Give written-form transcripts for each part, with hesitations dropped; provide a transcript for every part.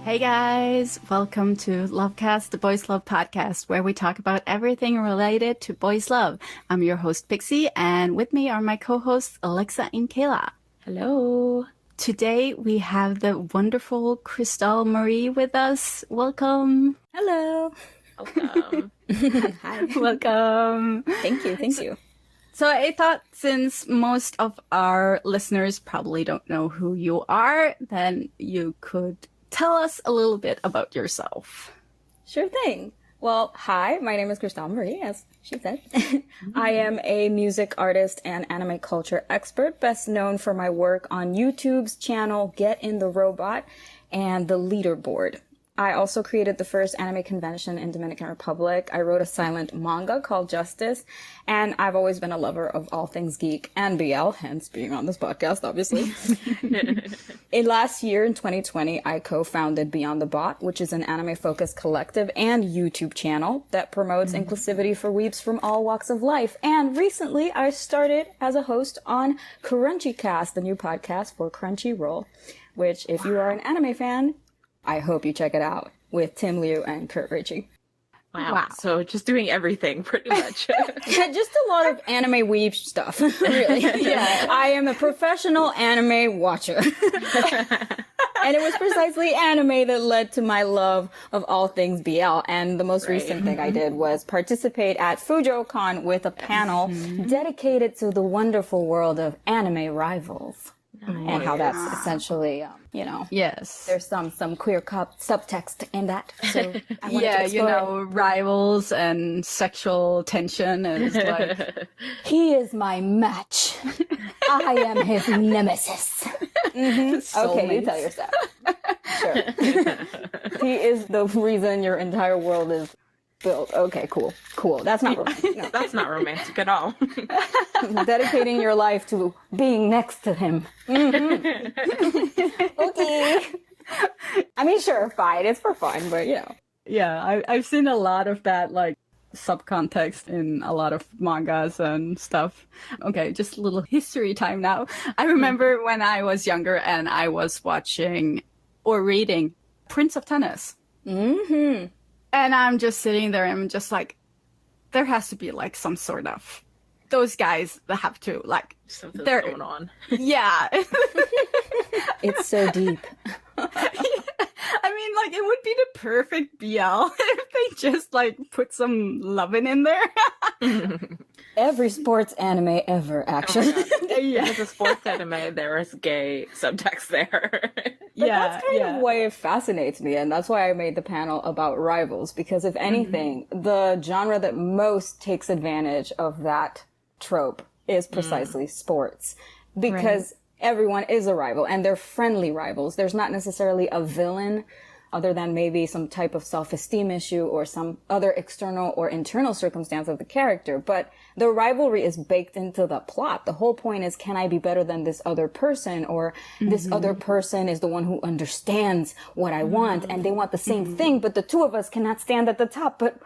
Hey guys, welcome to LoveCast, the Boys Love podcast, where we talk about everything related to boys love. I'm your host, Pixie, and with me are my co-hosts, Alexa and Kayla. Hello. Today we have the wonderful Cristal Marie with us. Welcome. Hello. Welcome. Hi. Welcome. Thank you. So I thought since most of our listeners probably don't know who you are, then you could tell us a little bit about yourself. Sure thing. Well, hi, my name is Cristal Marie, as she said. I am a music artist and anime culture expert, best known for my work on YouTube's channel Get in the Robot and The Leaderboard. I also created the first anime convention in Dominican Republic. I wrote a silent manga called Justice, and I've always been a lover of all things geek and BL, hence being on this podcast, obviously. Last year, in 2020, I co-founded Beyond the Bot, which is an anime-focused collective and YouTube channel that promotes inclusivity for weebs from all walks of life. And recently, I started as a host on CrunchyCast, the new podcast for Crunchyroll, which, if you are an anime fan, I hope you check it out, with Tim Liu and Kurt Ritchie. Wow. So just doing everything, pretty much. Just a lot of anime weeb stuff, really. Yeah, I am a professional anime watcher. And it was precisely anime that led to my love of all things BL. And the most recent thing I did was participate at FujoCon with a panel dedicated to the wonderful world of anime rivals. And how that's essentially, Yes. there's some queer subtext in that. So I wanted to explore it. Rivals and sexual tension is like... He is my match. I am his nemesis. Okay, you tell yourself. Sure. He is the reason your entire world is built. Okay, cool. That's not romantic. No. That's not romantic at all. Dedicating your life to being next to him. Okay. I mean, sure, fine. It's for fun, but Yeah, I've seen a lot of that, like, subcontext in a lot of mangas and stuff. Okay, just a little history time now. I remember when I was younger and I was watching or reading Prince of Tennis. Mm-hmm. And I'm just sitting there and I'm just like, there has to be like some sort of, those guys that have to like, Something's they're going on. Yeah. It's so deep. I mean, like, it would be the perfect BL if they just like put some loving in there. Every sports anime ever, actually. Yeah. As a sports anime, there is gay subtext there. But that's kind of why it fascinates me, and that's why I made the panel about rivals, because if anything, the genre that most takes advantage of that trope is precisely sports. Because everyone is a rival, and they're friendly rivals. There's not necessarily a villain, other than maybe some type of self-esteem issue or some other external or internal circumstance of the character. But the rivalry is baked into the plot. The whole point is, can I be better than this other person? Or this other person is the one who understands what I want, and they want the same thing, but the two of us cannot stand at the top. But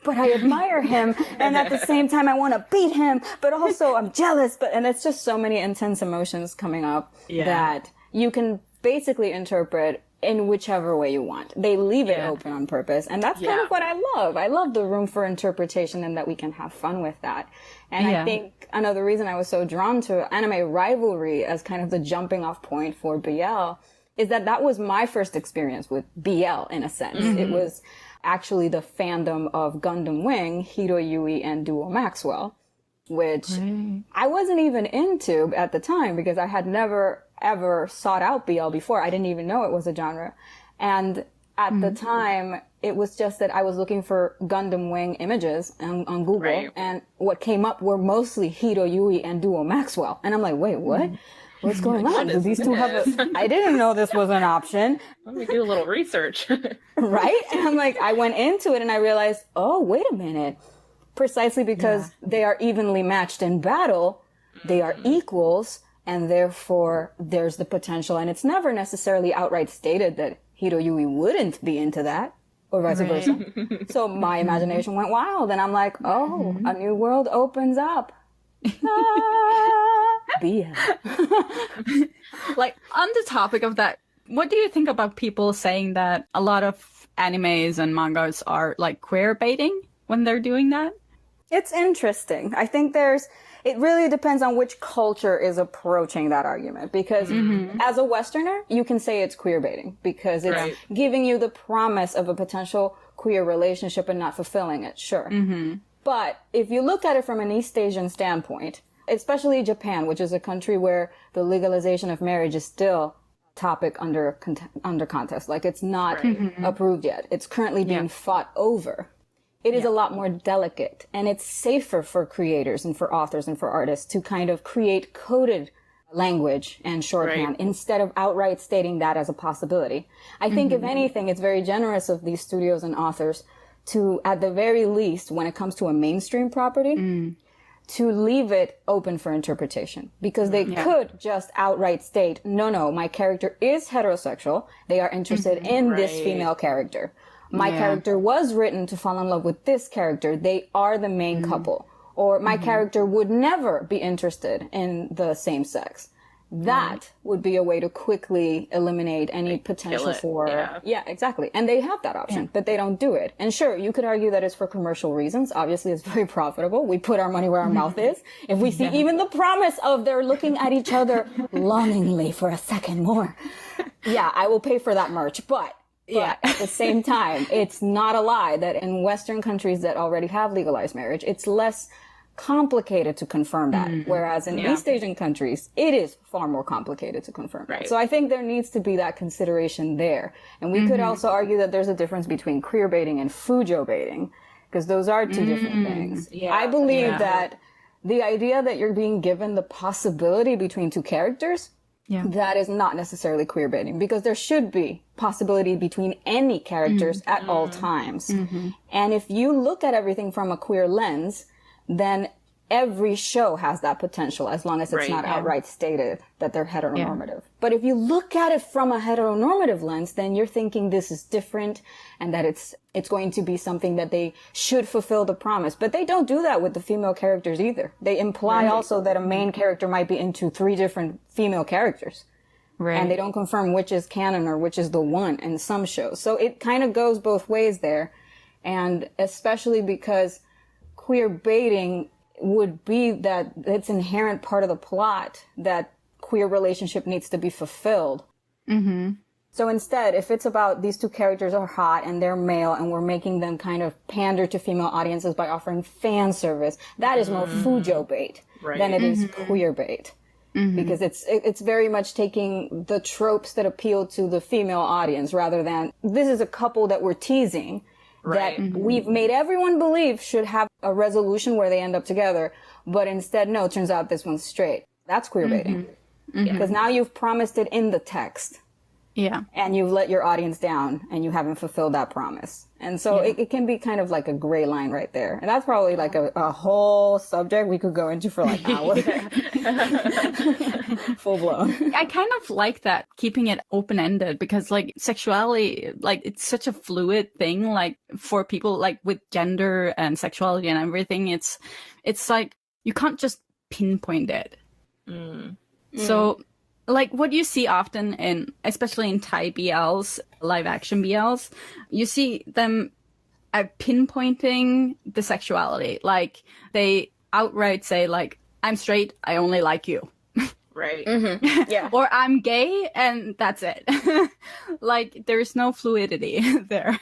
I admire him, and at the same time I want to beat him, but also I'm jealous. And it's just so many intense emotions coming up that you can basically interpret in whichever way you want. They leave it open on purpose. And that's kind of what I love. I love the room for interpretation and that we can have fun with that. And I think another reason I was so drawn to anime rivalry as kind of the jumping off point for BL is that was my first experience with BL in a sense. It was actually the fandom of Gundam Wing, Hiro Yui and Duo Maxwell, which I wasn't even into at the time because I had never ever sought out BL before. I didn't even know it was a genre. And at the time, it was just that I was looking for Gundam Wing images on Google, and what came up were mostly Hiro Yui and Duo Maxwell. And I'm like, wait, what? What's going on? Do these two have I didn't know this was an option. Let me do a little research. Right? And I'm like, I went into it and I realized, oh, wait a minute. Precisely because they are evenly matched in battle, they are equals, and therefore there's the potential. And it's never necessarily outright stated that Hiro Yui wouldn't be into that, or vice versa. So my imagination went wild, and I'm like, oh, a new world opens up. BL. Like, on the topic of that What do you think about people saying that a lot of animes and mangas are like queer baiting when they're doing that? It's interesting. I think it really depends on which culture is approaching that argument. Because as a Westerner, you can say it's queer baiting because it's giving you the promise of a potential queer relationship and not fulfilling it. Sure. But if you look at it from an East Asian standpoint, especially Japan, which is a country where the legalization of marriage is still topic under contest. Like, it's not approved yet. It's currently being fought over. It is a lot more delicate, and it's safer for creators and for authors and for artists to kind of create coded language and shorthand instead of outright stating that as a possibility. I think if anything, it's very generous of these studios and authors to, at the very least, when it comes to a mainstream property, to leave it open for interpretation, because they could just outright state, no, my character is heterosexual. They are interested in this female character. My character was written to fall in love with this character. They are the main couple. Or my character would never be interested in the same sex. That would be a way to quickly eliminate any potential for... Yeah, exactly. And they have that option, but they don't do it. And sure, you could argue that it's for commercial reasons. Obviously, it's very profitable. We put our money where our mouth is. If we see even the promise of they're looking at each other longingly for a second more, I will pay for that merch. But at the same time, it's not a lie that in Western countries that already have legalized marriage, it's less complicated to confirm that. Whereas in East Asian countries, it is far more complicated to confirm that. So I think there needs to be that consideration there. And we could also argue that there's a difference between queer baiting and fujo baiting, because those are two different things. I believe that the idea that you're being given the possibility between two characters, that is not necessarily queer baiting, because there should be possibility between any characters at all times. And if you look at everything from a queer lens, then every show has that potential, as long as it's not outright stated that they're heteronormative. But if you look at it from a heteronormative lens, then you're thinking this is different and that it's going to be something that they should fulfill the promise. But they don't do that with the female characters either. They imply also that a main character might be into 3 different female characters. And they don't confirm which is canon or which is the one in some shows. So it kind of goes both ways there. And especially because queer baiting would be that it's inherent part of the plot that queer relationship needs to be fulfilled. So instead, if it's about these two characters are hot and they're male and we're making them kind of pander to female audiences by offering fan service, that is more fujo bait than it is queer bait. Because it's very much taking the tropes that appeal to the female audience rather than this is a couple that we're teasing that we've made everyone believe should have a resolution where they end up together. But instead, no, it turns out this one's straight. That's queer baiting. Because now you've promised it in the text. And you've let your audience down and you haven't fulfilled that promise. And so it can be kind of like a gray line right there. And that's probably like a whole subject we could go into for like hours. Full blown. I kind of like that, keeping it open-ended, because like sexuality, like it's such a fluid thing, like for people like with gender and sexuality and everything, it's like you can't just pinpoint it. So like what you see often in, especially in Thai BLs, live action BLs, you see them pinpointing the sexuality. Like they outright say like, I'm straight, I only like you. Or I'm gay and that's it. Like there's no fluidity there.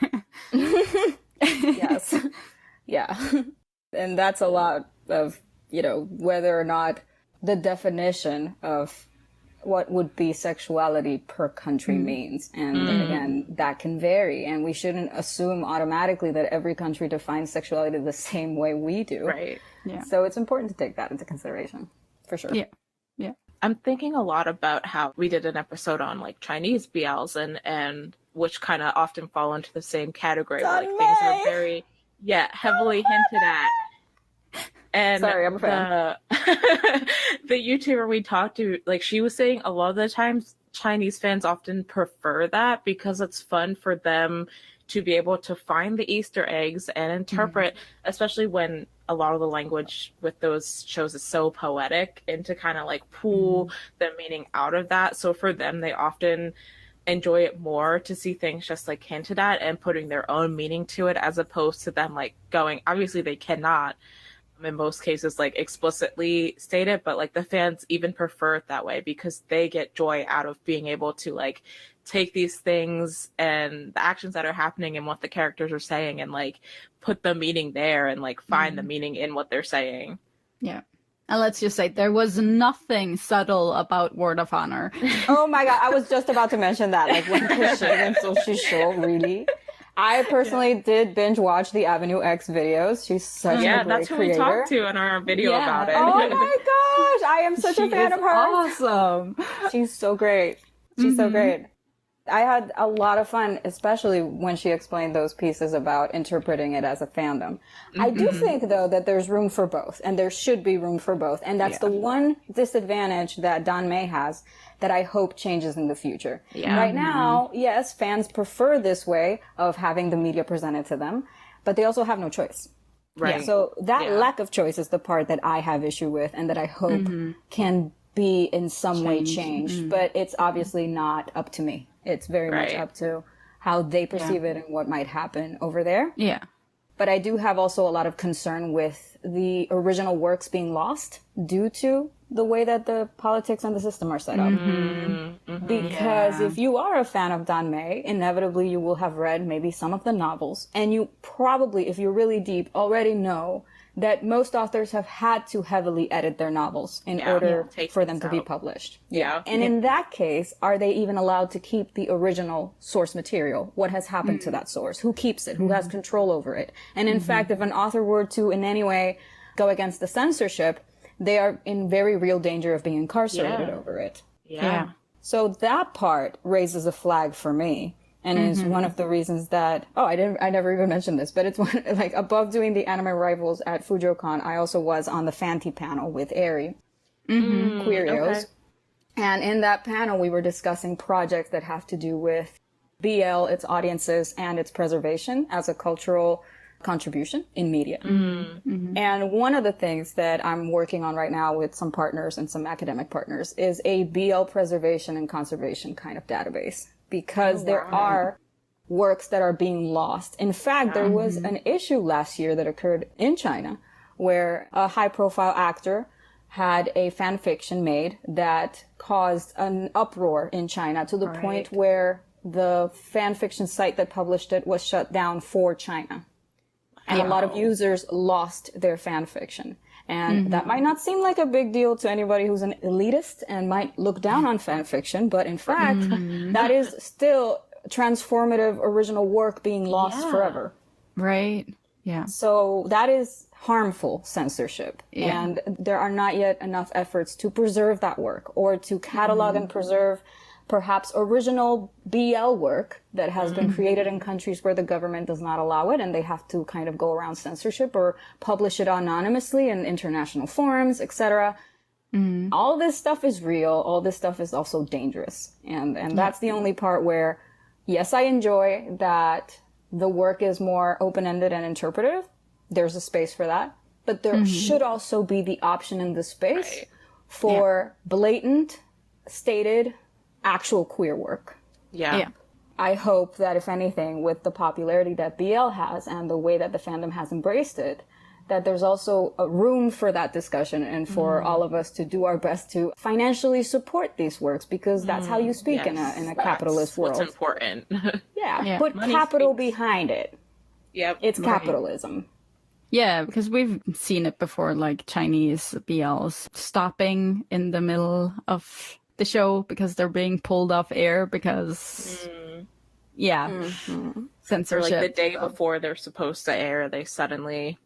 And that's a lot of, whether or not the definition of what would be sexuality per country means. And again, that can vary. And we shouldn't assume automatically that every country defines sexuality the same way we do. So it's important to take that into consideration, for sure. I'm thinking a lot about how we did an episode on like Chinese BLs and which kind of often fall into the same category. Like things are very, heavily hinted at. And sorry, I'm a fan. The YouTuber we talked to, like she was saying a lot of the times Chinese fans often prefer that because it's fun for them to be able to find the Easter eggs and interpret, especially when a lot of the language with those shows is so poetic, and to kind of like pull the meaning out of that. So for them, they often enjoy it more to see things just like hinted at and putting their own meaning to it, as opposed to them like going, obviously they cannot in most cases like explicitly state it, but like the fans even prefer it that way because they get joy out of being able to like take these things and the actions that are happening and what the characters are saying and like put the meaning there and like find the meaning in what they're saying. Yeah. And let's just say there was nothing subtle about Word of Honor. Oh my god, I was just about to mention that. Like when and so she's so really. I personally did binge watch the Avenue X videos. She's such a great that's who creator. we talked to in our video about it. Oh my gosh, I am such a fan of hers. Awesome. She's so great. She's so great. I had a lot of fun, especially when she explained those pieces about interpreting it as a fandom. I do think, though, that there's room for both, and there should be room for both. And that's the one disadvantage that Don May has that I hope changes in the future. Right now, yes, fans prefer this way of having the media presented to them, but they also have no choice. Right. So that lack of choice is the part that I have issue with and that I hope can be in some way changed. But it's obviously not up to me. It's very much up to how they perceive it and what might happen over there. Yeah. But I do have also a lot of concern with the original works being lost due to the way that the politics and the system are set up. Because if you are a fan of Don May, inevitably you will have read maybe some of the novels. And you probably, if you're really deep, already know that most authors have had to heavily edit their novels in order for them to be published. And in that case, are they even allowed to keep the original source material? What has happened to that source? Who keeps it? Who has control over it? And in fact, if an author were to in any way go against the censorship, they are in very real danger of being incarcerated over it. So that part raises a flag for me. And is one of the reasons that, I never even mentioned this, but it's one, like above doing the anime rivals at FujoCon, I also was on the Fanti panel with Eri, Queerios. And in that panel, we were discussing projects that have to do with BL, its audiences, and its preservation as a cultural contribution in media. And one of the things that I'm working on right now with some partners and some academic partners is a BL preservation and conservation kind of database. Because there are works that are being lost. In fact, there was an issue last year that occurred in China where a high-profile actor had a fan fiction made that caused an uproar in China to the point where the fan fiction site that published it was shut down for China. And a lot of users lost their fan fiction. And that might not seem like a big deal to anybody who's an elitist and might look down on fan fiction, but in fact, that is still transformative original work being lost forever. Right. Yeah. So that is harmful censorship. And there are not yet enough efforts to preserve that work or to catalog and preserve perhaps original BL work that has been created in countries where the government does not allow it and they have to kind of go around censorship or publish it anonymously in international forums, etc. All this stuff is real. All this stuff is also dangerous. And that's the only part where, yes, I enjoy that the work is more open-ended and interpretive. There's a space for that. But there should also be the option in the space for blatant, stated, actual queer work. I hope that if anything, with the popularity that BL has and the way that the fandom has embraced it, that there's also a room for that discussion and for all of us to do our best to financially support these works because that's how you speak in a capitalist world. What's important. Put money capital behind it. It's capitalism. Yeah, because we've seen it before, like Chinese BLs stopping in the middle of the show because they're being pulled off air because censorship. Or like the day before they're supposed to air, they suddenly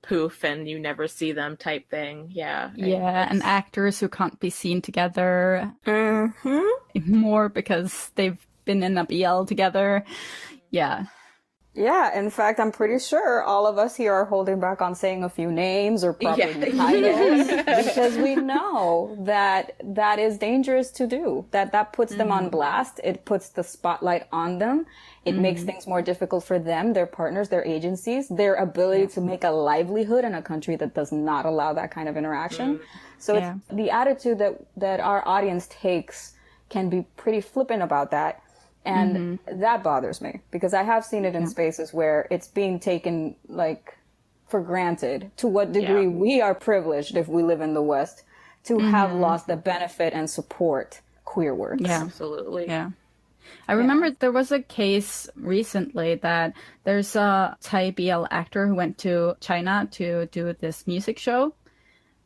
poof and you never see them type thing. And actors who can't be seen together more because they've been in a BL together. In fact, I'm pretty sure all of us here are holding back on saying a few names or property titles because we know that that is dangerous to do. That puts them on blast. It puts the spotlight on them. It makes things more difficult for them, their partners, their agencies, their ability to make a livelihood in a country that does not allow that kind of interaction. So it's the attitude that our audience takes can be pretty flippant about that. And that bothers me because I have seen it in spaces where it's being taken like for granted to what degree we are privileged if we live in the West to have lost the benefit and support queer works. Yeah, absolutely. Yeah. I remember there was a case recently that there's a Thai BL actor who went to China to do this music show,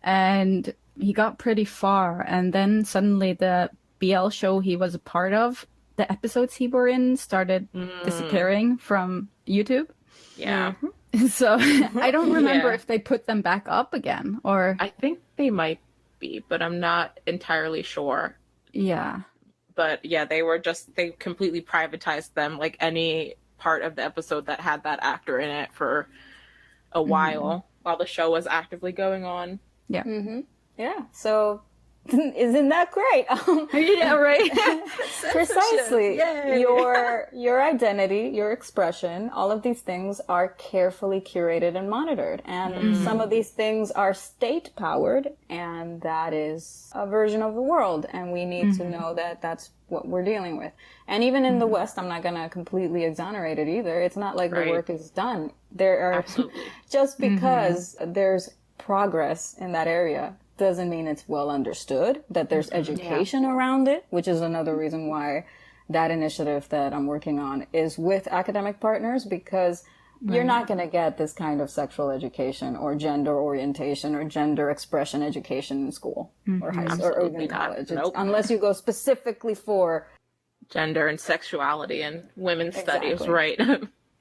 and he got pretty far, and then suddenly the BL show he was a part of, the episodes he were in started disappearing from YouTube. Yeah. So I don't remember if they put them back up again, or... I think they might be, but I'm not entirely sure. Yeah. But yeah, they completely privatized them, like any part of the episode that had that actor in it for a while the show was actively going on. Yeah. Yeah. So isn't that great? Yeah, right. Precisely. Your identity, your expression, all of these things are carefully curated and monitored. And some of these things are state powered, and that is a version of the world. And we need to know that that's what we're dealing with. And even in the West, I'm not going to completely exonerate it either. It's not like the work is done. There are just because there's progress in that area doesn't mean it's well understood, that there's education around it, which is another reason why that initiative that I'm working on is with academic partners, because you're not going to get this kind of sexual education or gender orientation or gender expression education in school or high school or even college, unless you go specifically for gender and sexuality and women's studies, right?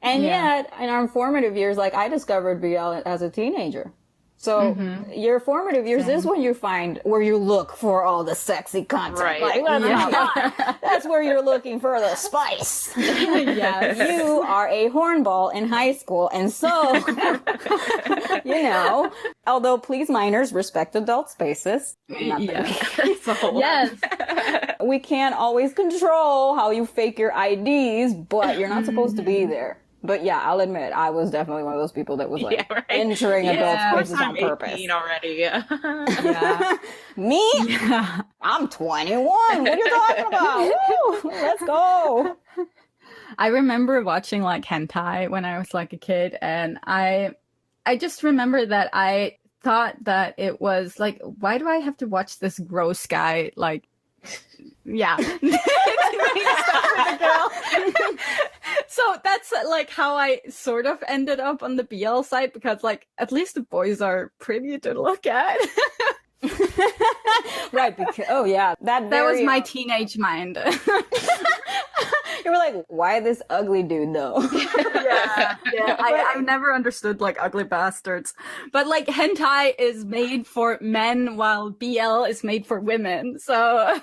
And yet, in our formative years, like I discovered BL as a teenager. So your formative years is when you find where you look for all the sexy content. Right. Like, that's where you're looking for the spice. You are a hornball in high school. And so, although please minors, respect adult spaces. Yes. We can't always control how you fake your IDs, but you're not supposed to be there. But yeah, I'll admit, I was definitely one of those people that was like entering adult spaces on purpose. Already, Me? Yeah. I'm 21. What are you talking about? Woo, let's go. I remember watching like hentai when I was like a kid, and I just remember that I thought that it was like, why do I have to watch this gross guy like doing stuff with a girl? So that's like how I sort of ended up on the BL side, because like at least the boys are pretty to look at. Right, because that was my teenage mind. You were like, why this ugly dude though? I've never understood like ugly bastards, but like hentai is made for men while BL is made for women, so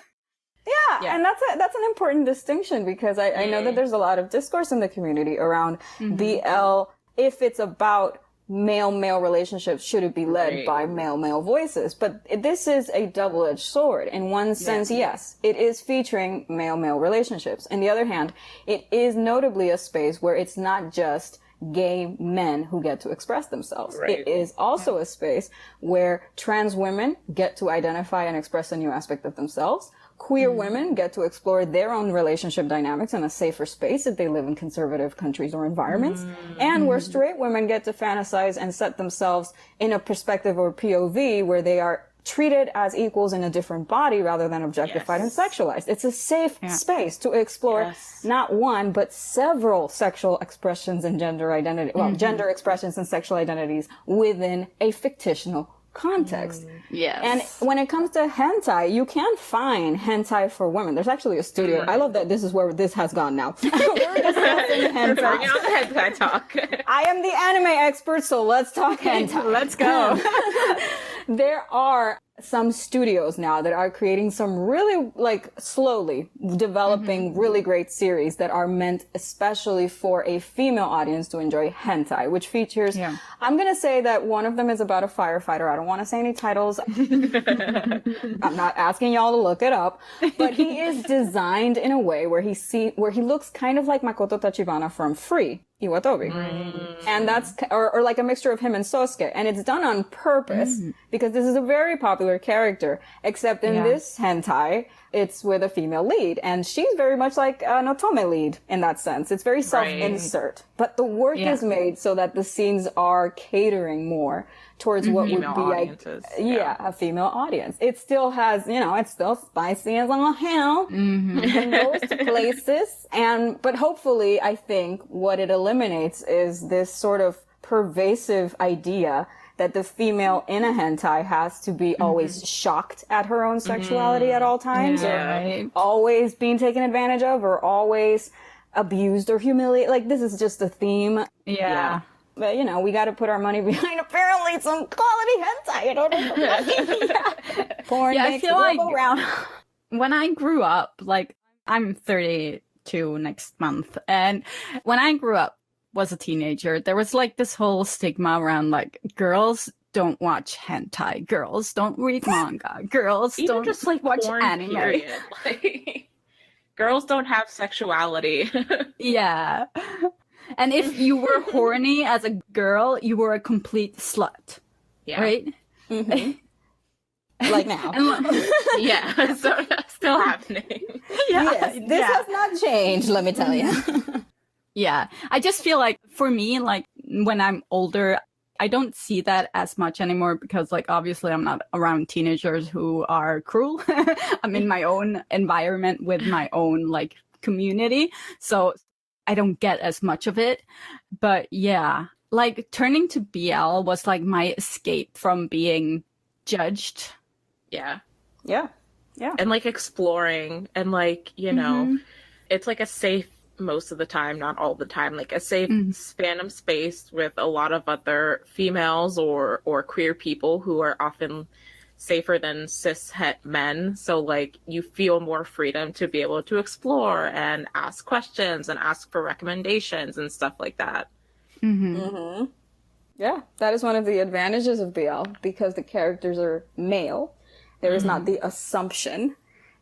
and that's an important distinction, because I know that there's a lot of discourse in the community around BL. If it's about male-male relationships, should it be led by male-male voices? But this is a double-edged sword. In one sense, yes, it is featuring male-male relationships. On the other hand, it is notably a space where it's not just gay men who get to express themselves. It is also a space where trans women get to identify and express a new aspect of themselves. Queer women get to explore their own relationship dynamics in a safer space if they live in conservative countries or environments. And where straight women get to fantasize and set themselves in a perspective or POV where they are treated as equals in a different body rather than objectified and sexualized. It's a safe space to explore not one, but several sexual expressions and gender identity, gender expressions and sexual identities within a fictional context. And when it comes to hentai, you can find hentai for women. There's actually a studio. I love that this is where this has gone now. We're discussing hentai. Bring out the hentai talk. I am the anime expert, so let's talk hentai. Let's go. There are some studios now that are creating some really, like, slowly developing really great series that are meant especially for a female audience to enjoy hentai, which features, I'm going to say that one of them is about a firefighter. I don't want to say any titles. I'm not asking y'all to look it up, but he is designed in a way where he looks kind of like Makoto Tachibana from Free. Iwatobi. And that's, or like a mixture of him and Sosuke. And it's done on purpose because this is a very popular character, except in this hentai, it's with a female lead. And she's very much like an otome lead in that sense. It's very self-insert. But the work is made so that the scenes are catering more towards what would be a female audience. It still has, it's still spicy as all hell in most places. But hopefully, I think what it eliminates is this sort of pervasive idea that the female in a hentai has to be always shocked at her own sexuality at all times, or always being taken advantage of, or always abused or humiliated. Like, this is just a theme. Yeah. But, we got to put our money behind apparently some quality hentai in order for porn I makes feel like around. When I grew up, like, I'm 32 next month, and when I grew up, was a teenager, there was like this whole stigma around like girls don't watch hentai, girls don't read manga, girls even don't just like watch porn, anime. Period. Like, girls don't have sexuality. Yeah. And if you were horny as a girl, you were a complete slut. Yeah. Right? Like now. Yeah. So still happening. Yes, this has not changed, let me tell you. Yeah. I just feel like for me, like when I'm older, I don't see that as much anymore because like obviously I'm not around teenagers who are cruel. I'm in my own environment with my own like community. So I don't get as much of it. But yeah, like turning to BL was like my escape from being judged. Yeah. Yeah. Yeah. And like exploring and like, it's like a safe, most of the time, not all the time, like a safe fandom space with a lot of other females or queer people who are often safer than cis het men. So like you feel more freedom to be able to explore and ask questions and ask for recommendations and stuff like that. Yeah, that is one of the advantages of BL because the characters are male. There is not the assumption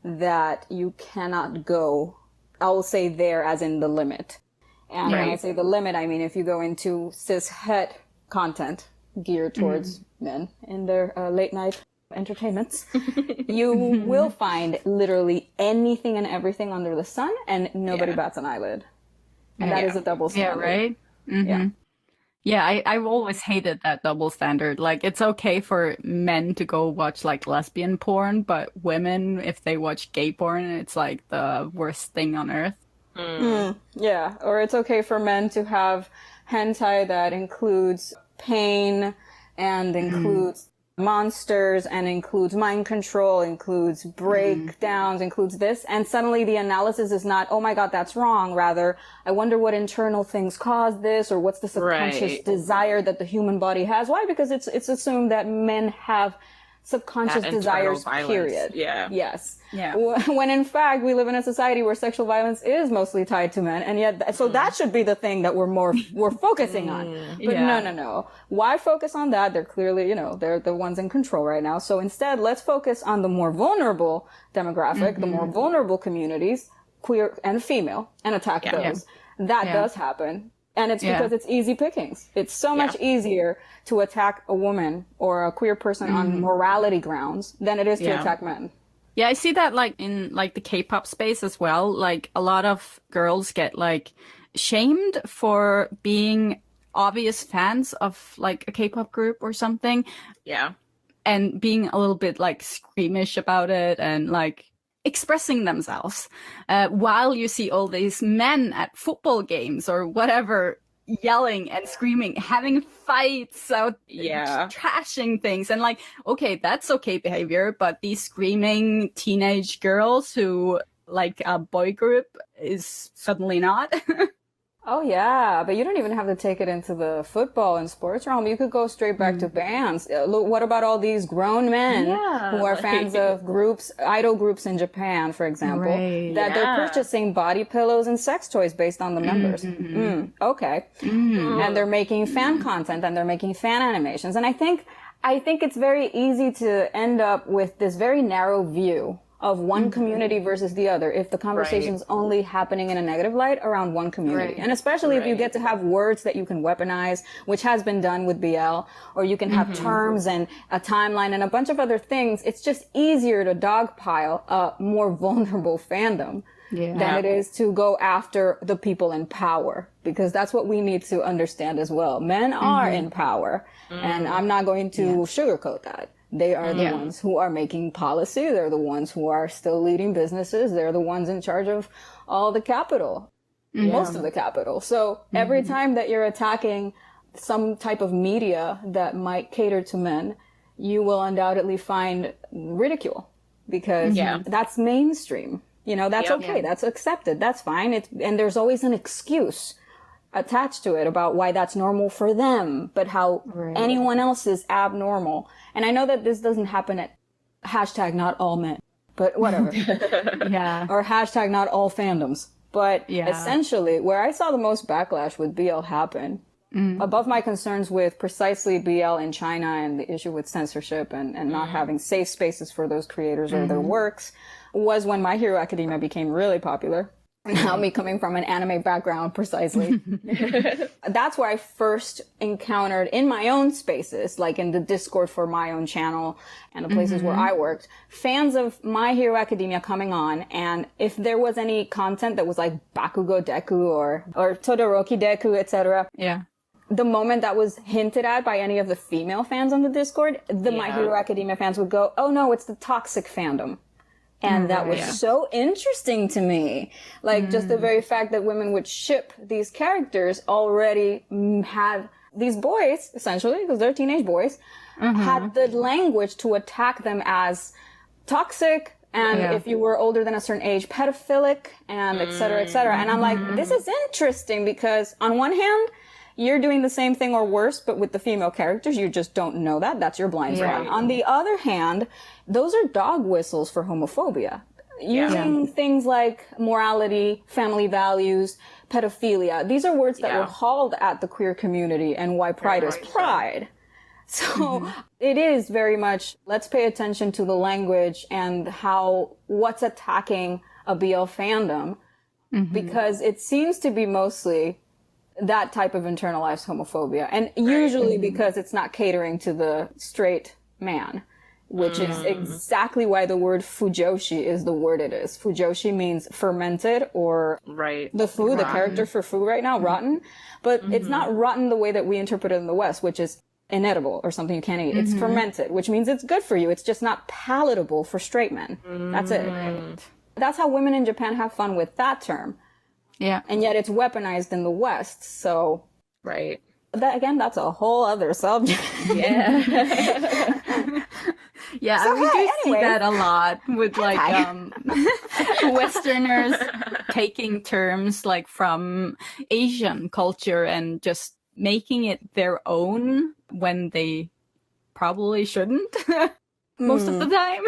that you cannot go, I will say there as in the limit. And when I say the limit, I mean if you go into cis het content geared towards men in their late night entertainments, you will find literally anything and everything under the sun and nobody bats an eyelid. And that is a double standard. Yeah, right? Yeah, I've always hated that double standard. Like, it's okay for men to go watch, like, lesbian porn, but women, if they watch gay porn, it's, like, the worst thing on earth. Yeah, or it's okay for men to have hentai that includes pain and includes monsters and includes mind control, includes breakdowns, includes this, and suddenly the analysis is not, oh my god, that's wrong. Rather, I wonder what internal things cause this, or what's the subconscious desire that the human body has. Why? Because it's assumed that men have subconscious desires, period. Yeah. Yes. Yeah. When in fact we live in a society where sexual violence is mostly tied to men, and yet so that should be the thing that we're focusing on. But no. Why focus on that? They're clearly, they're the ones in control right now. So instead, let's focus on the more vulnerable demographic, the more vulnerable communities, queer and female, and attack those. That does happen. And it's because it's easy pickings. It's so much easier to attack a woman or a queer person on morality grounds than it is to attack men. Yeah, I see that like in like the K-pop space as well. Like a lot of girls get like shamed for being obvious fans of like a K-pop group or something. Yeah. And being a little bit like squeamish about it and like expressing themselves, while you see all these men at football games or whatever yelling and screaming, having fights out, trashing things, and like, okay, that's okay behavior, but these screaming teenage girls who like a boy group is suddenly not. Oh yeah, but you don't even have to take it into the football and sports realm. You could go straight back to bands. What about all these grown men who are fans of groups, idol groups in Japan, for example, that they're purchasing body pillows and sex toys based on the members? Okay. And they're making fan content and they're making fan animations. And I think it's very easy to end up with this very narrow view of one community versus the other if the conversation's only happening in a negative light around one community. And especially if you get to have words that you can weaponize, which has been done with BL, or you can have terms and a timeline and a bunch of other things, it's just easier to dogpile a more vulnerable fandom than it is to go after the people in power, because that's what we need to understand as well. Men are in power, and I'm not going to sugarcoat that. They are the ones who are making policy. They're the ones who are still leading businesses. They're the ones in charge of all the capital, most of the capital. So every time that you're attacking some type of media that might cater to men, you will undoubtedly find ridicule, because that's mainstream. You know, that's okay. That's accepted. That's fine. And there's always an excuse attached to it about why that's normal for them, but how anyone else is abnormal. And I know that this doesn't happen at hashtag not all men, but whatever. Or hashtag not all fandoms. But essentially, where I saw the most backlash with BL happen, above my concerns with precisely BL in China and the issue with censorship and not having safe spaces for those creators or their works, was when My Hero Academia became really popular. Now, me coming from an anime background, precisely. That's where I first encountered in my own spaces, like in the Discord for my own channel and the places where I worked, fans of My Hero Academia coming on. And if there was any content that was like Bakugo Deku or Todoroki Deku, etc. The moment that was hinted at by any of the female fans on the Discord, the My Hero Academia fans would go, oh no, it's the toxic fandom. And that was so interesting to me. Like, just the very fact that women would ship these characters already had these boys, essentially, because they're teenage boys, had the language to attack them as toxic, and if you were older than a certain age, pedophilic, and et cetera, et cetera. And I'm like, this is interesting, because on one hand, you're doing the same thing or worse, but with the female characters, you just don't know that. That's your blind spot. On the other hand, those are dog whistles for homophobia. Using things like morality, family values, pedophilia. These are words that were hauled at the queer community, and why pride is pride. So it is very much, let's pay attention to the language and what's attacking a BL fandom, because it seems to be mostly that type of internalized homophobia. And usually because it's not catering to the straight man, which is exactly why the word fujoshi is the word it is. Fujoshi means fermented, or the food, the character for food right now, rotten. But it's not rotten the way that we interpret it in the West, which is inedible or something you can't eat. It's fermented, which means it's good for you. It's just not palatable for straight men. That's it. That's how women in Japan have fun with that term. And yet it's weaponized in the West. So, that, again, that's a whole other subject. So, we do see that a lot with like Westerners taking terms like from Asian culture and just making it their own when they probably shouldn't most of the time.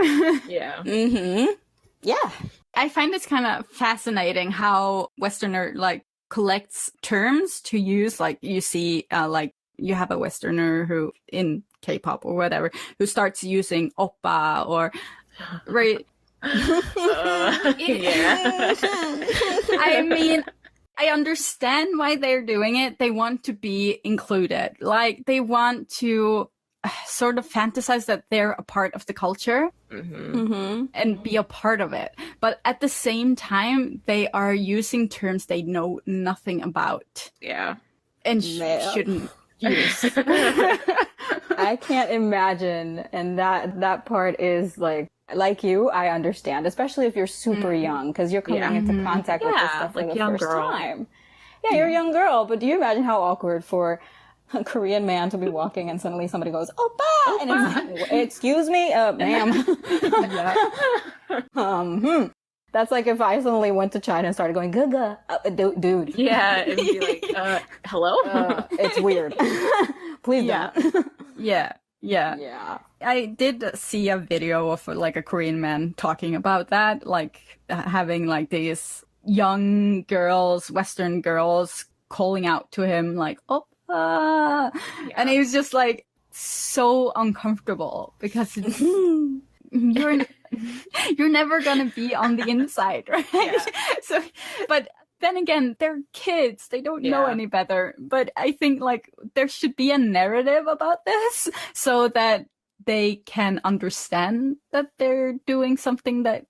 I find it's kind of fascinating how Westerner like collects terms to use. Like you see, like you have a Westerner who in K-pop or whatever who starts using oppa or I mean, I understand why they're doing it. They want to be included. Like they want to sort of fantasize that they're a part of the culture and be a part of it. But at the same time, they are using terms they know nothing about. And shouldn't use. I can't imagine. And that part is like you, I understand, especially if you're super young, because you're coming into contact with this stuff for the first time. You're a young girl, but do you imagine how awkward for a Korean man to be walking and suddenly somebody goes, "Oppa!" And it's like, excuse me, ma'am. That's like if I suddenly went to China and started going, "Gaga, dude." It'd be like, hello? It's weird. Please don't. I did see a video of like a Korean man talking about that, like having like these young girls, Western girls calling out to him like, "Oh." And he was just like so uncomfortable because it's, you're you're never gonna be on the inside, right? Yeah. So, but then again, they're kids. They don't know any better. But I think like there should be a narrative about this so that they can understand that they're doing something that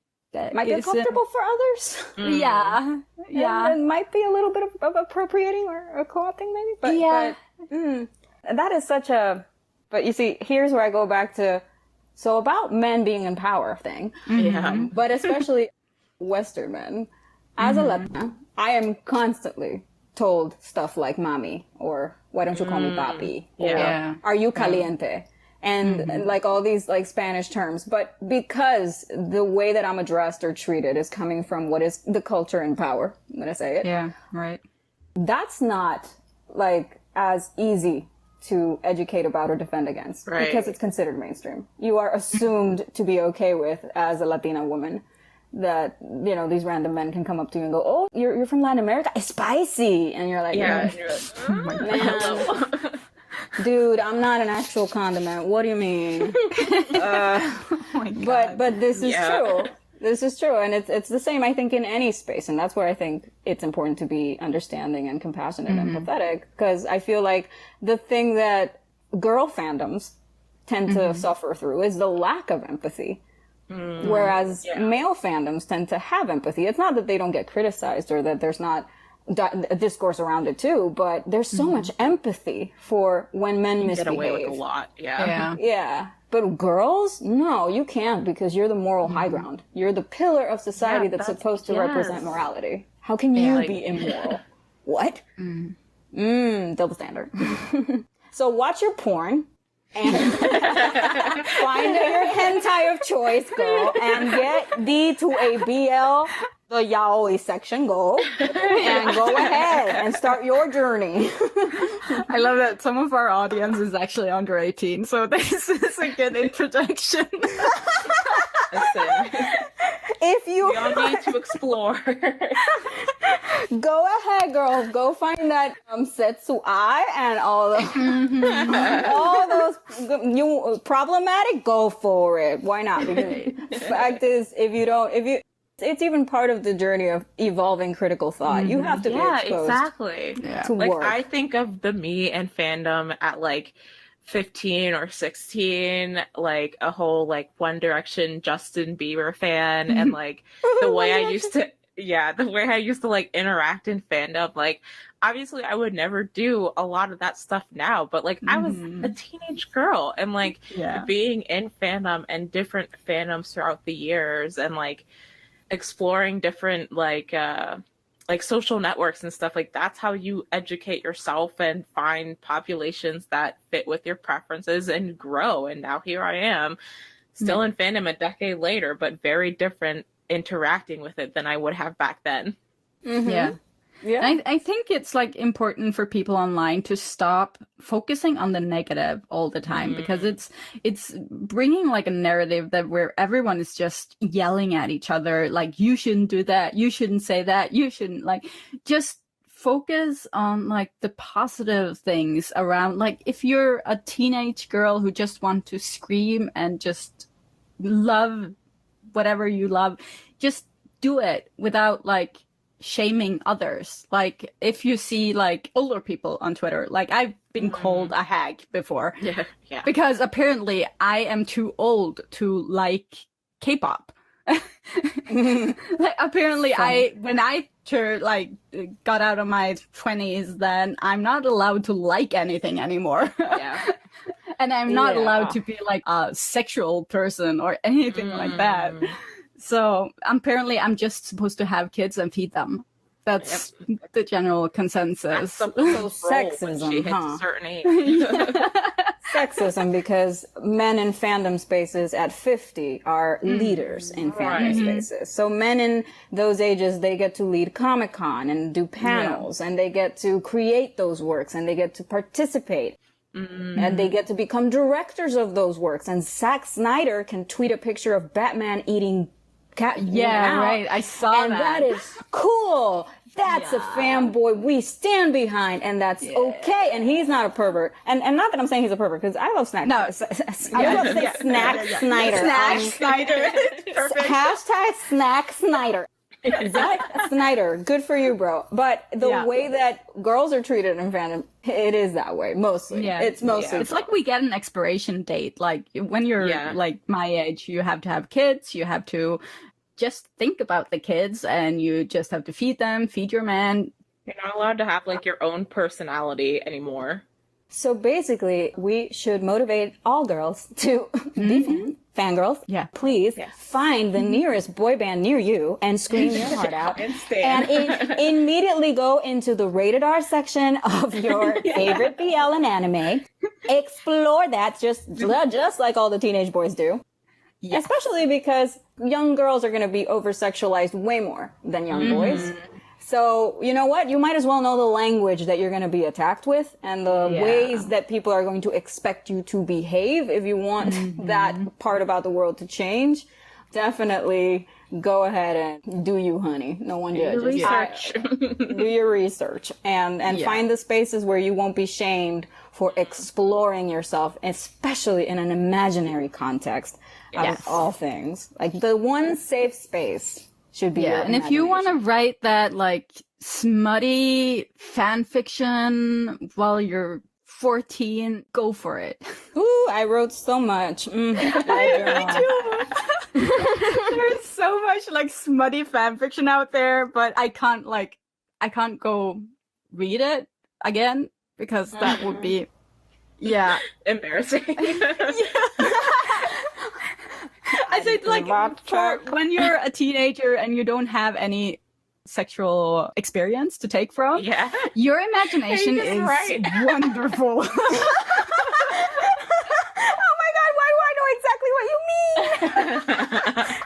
might be uncomfortable for others. Yeah. And might be a little bit of appropriating or co-opting maybe. But that is such a... But you see, here's where I go back to... So about men being in power thing. Yeah. But especially Western men. As a Latina, I am constantly told stuff like mami, or why don't you call me papi? Or are you caliente? And like all these like Spanish terms. But because the way that I'm addressed or treated is coming from what is the culture and power, I'm going to say it. Yeah, right. That's not like as easy to educate about or defend against because it's considered mainstream. You are assumed to be okay with as a Latina woman that, you know, these random men can come up to you and go, oh, you're from Latin America? It's spicy. And you're like, and you're like, oh my God. Dude, I'm not an actual condiment. What do you mean? Oh my God. But this is true. This is true. And it's the same, I think, in any space. And that's where I think it's important to be understanding and compassionate and empathetic. Because I feel like the thing that girl fandoms tend to suffer through is the lack of empathy. Whereas male fandoms tend to have empathy. It's not that they don't get criticized or that there's not a discourse around it too, but there's so much empathy for when men misbehave. Get away with a lot. Yeah. But girls, no, you can't because you're the moral high ground. You're the pillar of society that's supposed to represent morality. How can you be immoral? What? Double standard. So watch your porn. And find your hentai of choice, girl, and get thee to a BL, the yaoi section, go, and go ahead and start your journey. I love that some of our audience is actually under 18, so this is a good introduction. Listen, if you all need to explore. Go ahead, girls. Go find that setsu ai and all those you problematic. Go for it. Why not? Because the fact is, it's even part of the journey of evolving critical thought. You have to be exposed exactly. to like work. I think of the me and fandom at like 15 or 16, like a whole like One Direction Justin Bieber fan, and like the way I used to like interact in fandom. Like obviously I would never do a lot of that stuff now, but like I was a teenage girl, and like being in fandom and different fandoms throughout the years, and like exploring different like social networks and stuff, like that's how you educate yourself and find populations that fit with your preferences and grow. And now here I am still in fandom a decade later, but very different interacting with it than I would have back then. Yeah. I think it's like important for people online to stop focusing on the negative all the time, because it's bringing like a narrative that where everyone is just yelling at each other, like you shouldn't do that, you shouldn't say that, you shouldn't, like just focus on like the positive things around. Like if you're a teenage girl who just want to scream and just love whatever you love, just do it without like shaming others. Like if you see like older people on Twitter, like I've been called a hag before, because apparently I am too old to like K-pop. Like apparently when I got out of my 20s, then I'm not allowed to like anything anymore. And I'm not allowed to be like a sexual person or anything like that. So apparently I'm just supposed to have kids and feed them. That's the general consensus. So sexism, huh? A certain age. Sexism, because men in fandom spaces at 50 are leaders in fandom spaces. So men in those ages, they get to lead Comic-Con and do panels, and they get to create those works, and they get to participate. And they get to become directors of those works. And Zack Snyder can tweet a picture of Batman eating cat. Right. I saw that. And that is cool. That's a fanboy we stand behind, and that's okay. And he's not a pervert. And not that I'm saying he's a pervert, because I love Snack. No. I was about to say Snack Snyder. Snack Snyder. Perfect. Hashtag Snack Snyder. Zack Snyder, good for you, bro. But the way that girls are treated in fandom, it is that way, mostly. Yeah. It's mostly. It's like we get an expiration date. Like, when you're like my age, you have to have kids, you have to just think about the kids, and you just have to feed them, feed your man. You're not allowed to have like your own personality anymore. So basically, we should motivate all girls to be fangirls. Yeah. Please find the nearest boy band near you and scream your heart out. And immediately go into the rated R section of your favorite BL and anime. Explore that just like all the teenage boys do. Yes. Especially because young girls are going to be over-sexualized way more than young boys. So, you know what? You might as well know the language that you're going to be attacked with, and the ways that people are going to expect you to behave if you want that part about the world to change. Definitely go ahead and do you, honey. No one judges. Research. Do your research and find the spaces where you won't be shamed for exploring yourself, especially in an imaginary context out of all things. Like, the one safe space should be and if you want to write that like smutty fan fiction while you're 14, go for it. Ooh, I wrote so much. Me too. There's so much like smutty fan fiction out there, but I can't go read it again, because that would be embarrassing. I said, like, for when you're a teenager and you don't have any sexual experience to take from, your imagination is wonderful. Oh my God, why do I know exactly what you mean?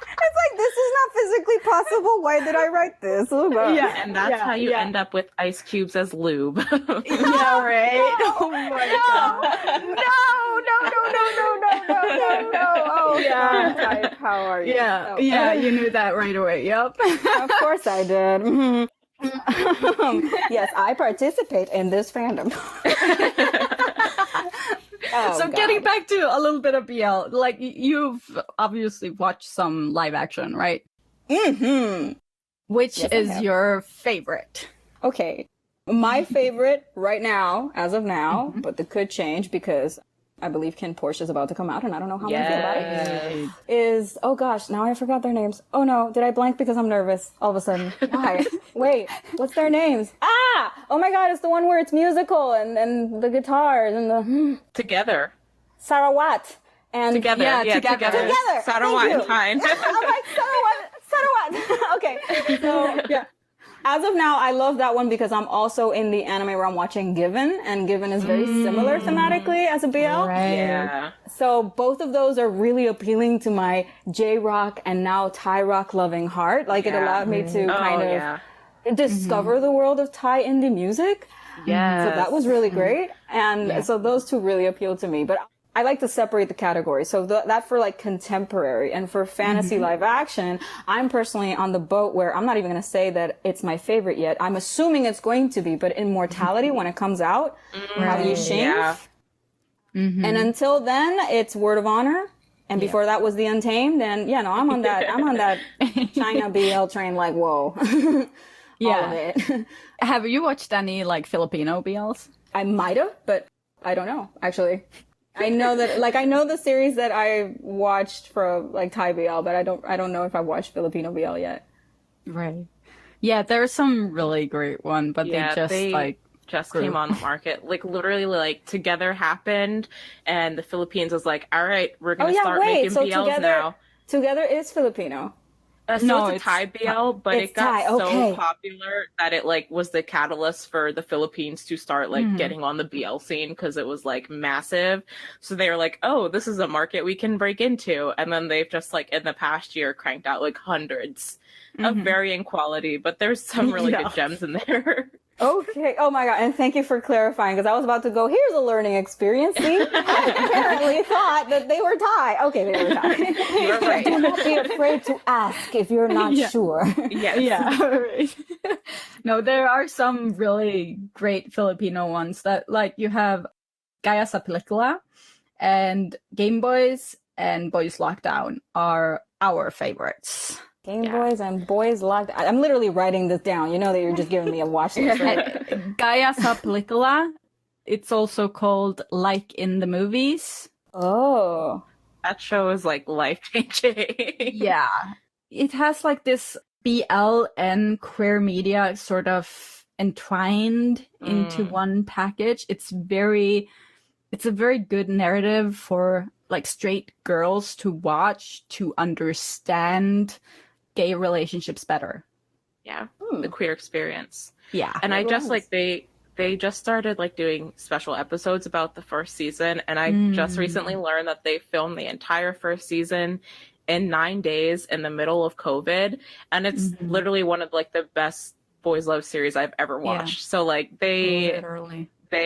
It's like, this is not physically possible. Why did I write this? Oh God. Yeah, and that's how you end up with ice cubes as lube. Yeah, right? No, oh my God. No. Oh, God. How are you? Yeah, you knew that right away. Yep. Of course I did. Yes, I participate in this fandom. So getting back to a little bit of BL, like, you've obviously watched some live action, right? Which is your favorite? Okay. My favorite right now, as of now, but that could change because I believe Kin Porsche is about to come out, and I don't know how I'm gonna feel about it. Is, oh gosh, now I forgot their names. Oh no, did I blank because I'm nervous all of a sudden? Why? Wait, what's their names? Ah! Oh my God, it's the one where it's musical and the guitars and the... Together. Sarawat. And together. Together. Sarawat and Tyne. I'm like, Sarawat. Okay. So, as of now, I love that one because I'm also in the anime where I'm watching Given, and Given is very similar thematically as a BL. Right. Yeah. So both of those are really appealing to my J-rock and now Thai rock loving heart. Like, it allowed me to kind of discover the world of Thai indie music. Yeah. So that was really great. And so those two really appealed to me. But I like to separate the categories. So that for like contemporary, and for fantasy live action, I'm personally on the boat where I'm not even going to say that it's my favorite yet. I'm assuming it's going to be, but Immortality, when it comes out, Ali Shing. And until then, it's Word of Honor. And before that was The Untamed. And I'm on that China BL train, like, whoa. All of it. Have you watched any like Filipino BLs? I might have, but I don't know, actually. I know that, like, I know the series that I watched for like Thai BL, but I don't know if I've watched Filipino BL yet. Right. Yeah, there's some really great one, but they just came on the market. Like, literally, like, Together happened, and the Philippines was like, all right, we're gonna start making BLs now. Together is Filipino. No, it's a Thai BL, but it got so popular that it like was the catalyst for the Philippines to start like getting on the BL scene, because it was like massive. So they were like, oh, this is a market we can break into. And then they've just like in the past year cranked out like hundreds of varying quality, but there's some really good gems in there. Okay. Oh my God. And thank you for clarifying, because I was about to go, here's a learning experience. See, I apparently thought that they were Thai. Okay, they were Thai. You're right. Do not be afraid to ask if you're not sure. Yes. Yeah, right. No, there are some really great Filipino ones that, like, you have Gaya sa Pelikula and Game Boys and Boys Lockdown are our favorites. Game Boys and Boys Locked. I'm literally writing this down. You know that you're just giving me a watch list, right? Gaya sa Pelikula, it's also called Like in the Movies. Oh. That show is like life-changing. Yeah. It has like this BL and queer media sort of entwined into one package. It's a very good narrative for like straight girls to watch, to understand gay relationships better. Yeah, the queer experience. Yeah. And I just like they just started like doing special episodes about the first season, and I just recently learned that they filmed the entire first season in 9 days in the middle of COVID, and it's literally one of like the best boys love series I've ever watched. So like they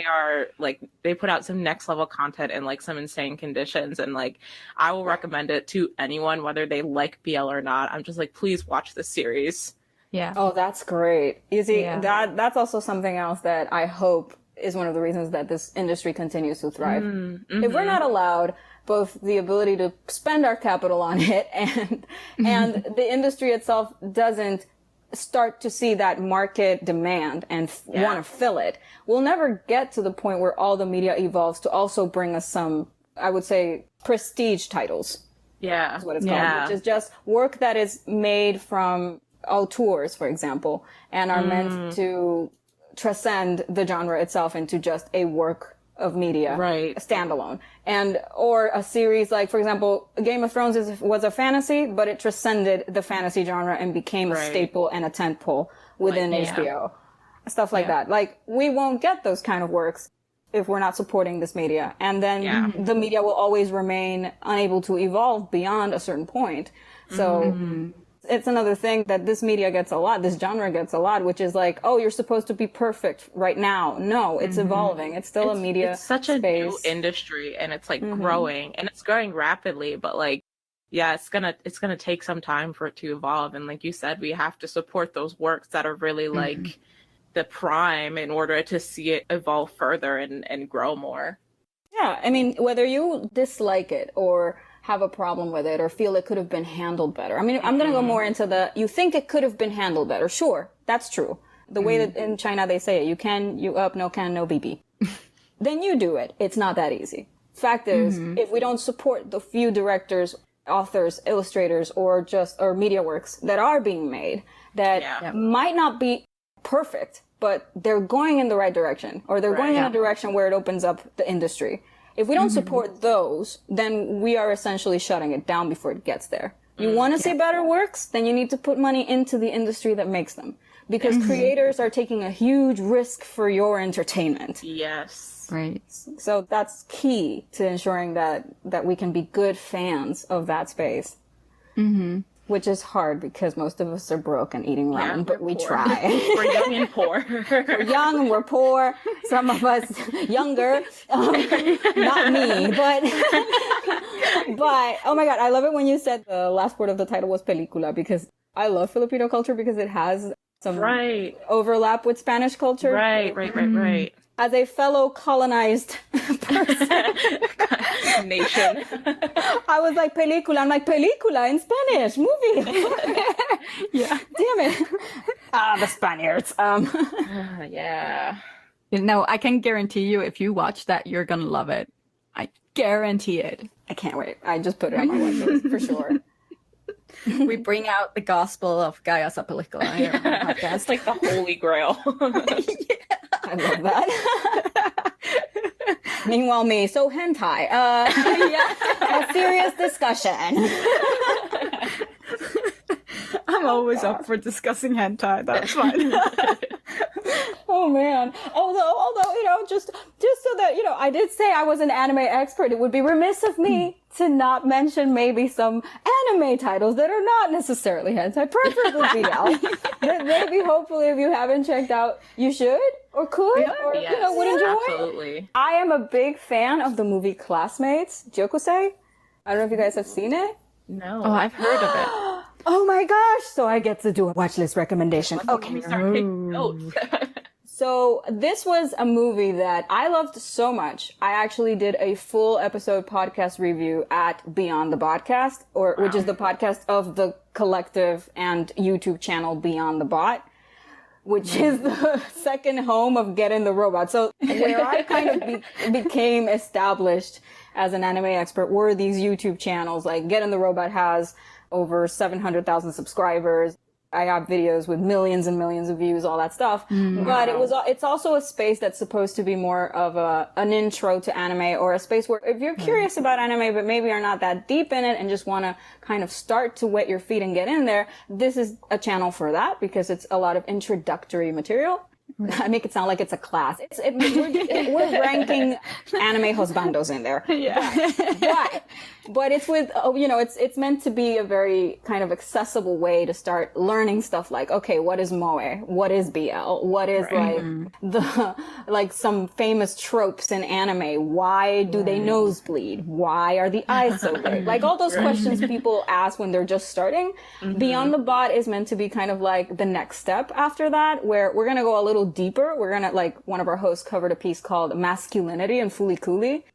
are like, they put out some next level content in like some insane conditions, and like I will recommend it to anyone whether they like BL or not. I'm just like, please watch this series. Yeah. Oh, that's great. You see, that's also something else that I hope is one of the reasons that this industry continues to thrive. If we're not allowed both the ability to spend our capital on it and the industry itself doesn't start to see that market demand and want to fill it, we'll never get to the point where all the media evolves to also bring us some, I would say, prestige titles. Yeah. That's what it's called, which is just work that is made from auteurs, for example, and are meant to transcend the genre itself into just a work of media, right? Standalone, or a series like, for example, Game of Thrones was a fantasy, but it transcended the fantasy genre and became a staple and a tentpole within HBO. Stuff like that. Like, we won't get those kind of works if we're not supporting this media, and then the media will always remain unable to evolve beyond a certain point. So it's another thing that this media gets a lot, this genre gets a lot, which is like, oh, you're supposed to be perfect right now. No, it's evolving. It's still a media It's such a new industry, and it's like growing, and it's growing rapidly, but like, yeah, it's gonna take some time for it to evolve. And like you said, we have to support those works that are really like the prime in order to see it evolve further and grow more. Yeah, I mean, whether you dislike it or have a problem with it or feel it could have been handled better. I mean, I'm going to go more into you think it could have been handled better. Sure, that's true. The way that in China they say it, you up, no can, no BB. Then you do it. It's not that easy. Fact is, if we don't support the few directors, authors, illustrators, or media works that are being made that might not be perfect, but they're going in the right direction, or they're going in a direction where it opens up the industry. If we don't support those, then we are essentially shutting it down before it gets there. You want to see better works? Then you need to put money into the industry that makes them. Because creators are taking a huge risk for your entertainment. Yes. Right. So that's key to ensuring that we can be good fans of that space. Which is hard because most of us are broke and eating ramen, but we try. We're young and poor. We're young and we're poor. Some of us younger. Not me, but oh my God, I love it when you said the last word of the title was película, because I love Filipino culture because it has some overlap with Spanish culture. Right. As a fellow colonized person, nation, I was like, película. I'm like, película in Spanish, movie. Yeah. Damn it. The Spaniards. Yeah. No, I can guarantee you, if you watch that, you're going to love it. I guarantee it. I can't wait. I just put it on my watch list for sure. We bring out the gospel of Gaya sa Pelikula here on the podcast. It's like the holy grail. I love that. Meanwhile, me, so hentai. A serious discussion. I'm always up for discussing hentai. That's fine. Oh man. Although, just so that, I did say I was an anime expert, it would be remiss of me to not mention maybe some anime titles that are not necessarily hentai, preferably BL, that maybe hopefully if you haven't checked out, you should or could or would enjoy. Absolutely. I am a big fan of the movie Classmates, Jokusei. I don't know if you guys have seen it. No. Oh, I've heard of it. Oh my gosh! So I get to do a watch list recommendation. Okay. We start taking notes. So this was a movie that I loved so much. I actually did a full episode podcast review at Beyond the Podcast, which is the podcast of the collective and YouTube channel Beyond the Bot, which is the second home of Get in the Robot. So where I kind of became established as an anime expert were these YouTube channels. Like Get in the Robot has over 700,000 subscribers. I have videos with millions and millions of views, all that stuff. But it's also a space that's supposed to be more of an intro to anime, or a space where if you're curious about anime, but maybe are not that deep in it and just want to kind of start to wet your feet and get in there, this is a channel for that because it's a lot of introductory material. I make it sound like it's a class. We're ranking anime husbandos in there. Yeah. But it's with, it's meant to be a very kind of accessible way to start learning stuff like, okay, what is moe? What is BL? What is like some famous tropes in anime? Why do they nosebleed? Why are the eyes so big? Like all those questions people ask when they're just starting. Beyond the Bot is meant to be kind of like the next step after that, where we're going to go a little deeper. We're going to, like, one of our hosts covered a piece called Masculinity and Fooly Cooly.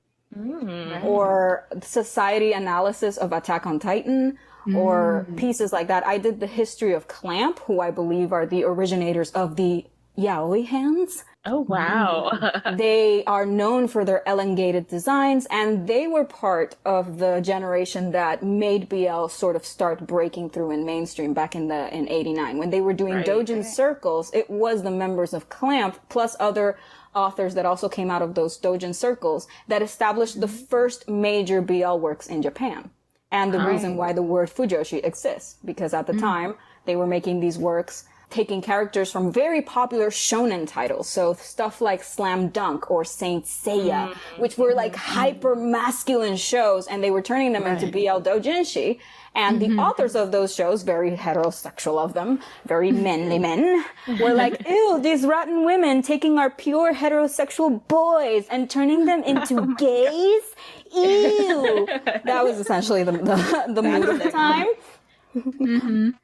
Or society analysis of Attack on Titan, or pieces like that. I did the history of Clamp, who I believe are the originators of the yaoi hands. Oh, wow. They are known for their elongated designs, and they were part of the generation that made BL sort of start breaking through in mainstream back in 89. When they were doing doujin circles, it was the members of Clamp plus other authors that also came out of those doujin circles that established the first major BL works in Japan. And the reason why the word fujoshi exists, because at the time they were making these works taking characters from very popular shonen titles. So stuff like Slam Dunk or Saint Seiya, which were like hyper masculine shows, and they were turning them into BL doujinshi. And the authors of those shows, very heterosexual of them, very manly men, were like, ew, these rotten women taking our pure heterosexual boys and turning them into gays? Ew! That was essentially the mood of the time.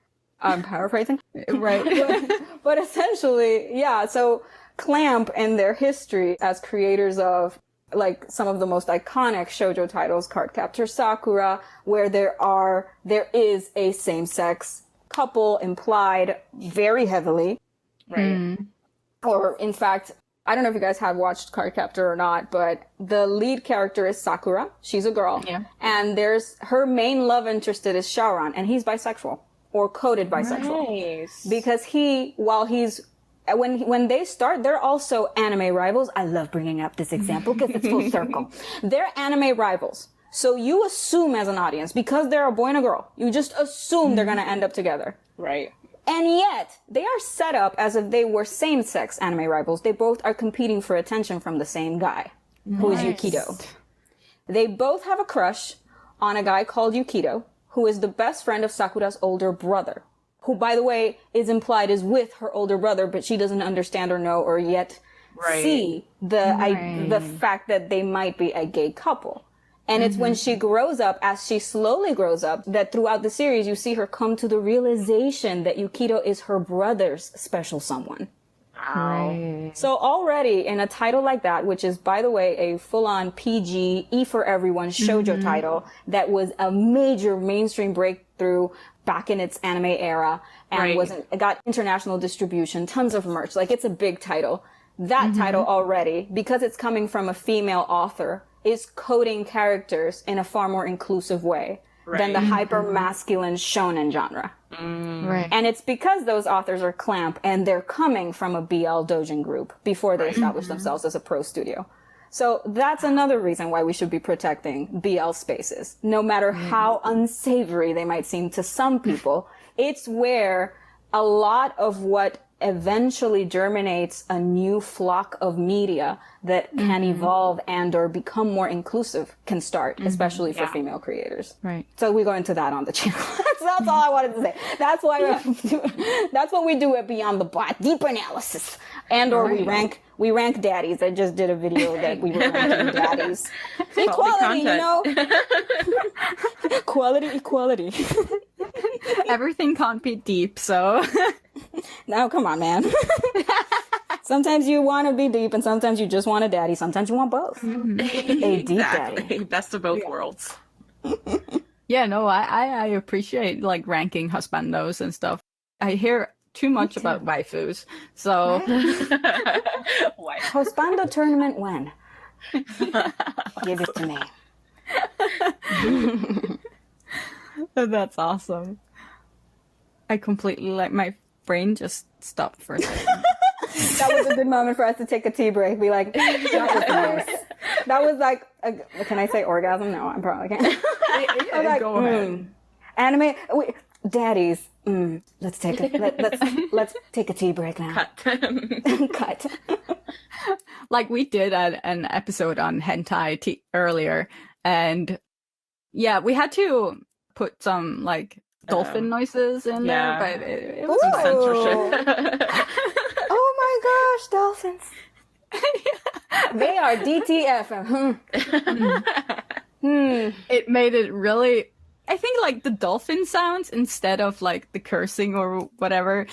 I'm paraphrasing. Right. But essentially, yeah, so Clamp and their history as creators of like some of the most iconic shoujo titles, Cardcaptor Sakura, where there is a same-sex couple implied very heavily. Right. Or in fact, I don't know if you guys have watched Cardcaptor or not, but the lead character is Sakura. She's a girl. Yeah. And her main love interest is Shaoran, and he's bisexual. Or coded bisexual. Nice. Because when they start, they're also anime rivals. I love bringing up this example because it's full circle. They're anime rivals. So you assume as an audience, because they're a boy and a girl, you just assume they're going to end up together. Right. And yet, they are set up as if they were same-sex anime rivals. They both are competing for attention from the same guy, who is Yukido. They both have a crush on a guy called Yukido, who is the best friend of Sakura's older brother, who, by the way, is implied is with her older brother, but she doesn't understand or know or yet see the fact that they might be a gay couple. And it's when she grows up, as she slowly grows up, that throughout the series, you see her come to the realization that Yukido is her brother's special someone. Wow. So already in a title like that, which is, by the way, a full-on PG, E for everyone shoujo title that was a major mainstream breakthrough back in its anime era and got international distribution, tons of merch. Like, it's a big title. That title already, because it's coming from a female author, is coding characters in a far more inclusive way than the hyper-masculine shonen genre. And it's because those authors are Clamp and they're coming from a BL doujin group before they establish themselves as a pro studio. So that's another reason why we should be protecting BL spaces. No matter how unsavory they might seem to some people, it's where a lot of what eventually germinates a new flock of media that can evolve and or become more inclusive can start, especially for female creators. Right. So we go into that on the channel. That's all I wanted to say. That's why that's what we do at Beyond the Bot. Deep analysis. And or we rank daddies. I just did a video that we were ranking daddies. Equality, you know? Equality. Everything can't be deep, so... Now, come on, man. Sometimes you want to be deep, and sometimes you just want a daddy. Sometimes you want both. A deep daddy. Best of both worlds. Yeah, no, I appreciate like ranking husbandos and stuff. I hear too much about waifus, so... Husbando tournament when? Give it to me. That's awesome. I completely, like, my brain just stopped for a second. That was a good moment for us to take a tea break. Be like, that was nice. That was like, can I say orgasm? No, I'm probably can't. I was like, Go ahead. Anime, daddies. Let's take let's take a tea break now. Cut. Like, we did an episode on hentai earlier, and yeah, we had to put some like dolphin noises in there, but it was Censorship. Oh my gosh, dolphins. They are DTF. It made it really, I think, like the dolphin sounds instead of like the cursing or whatever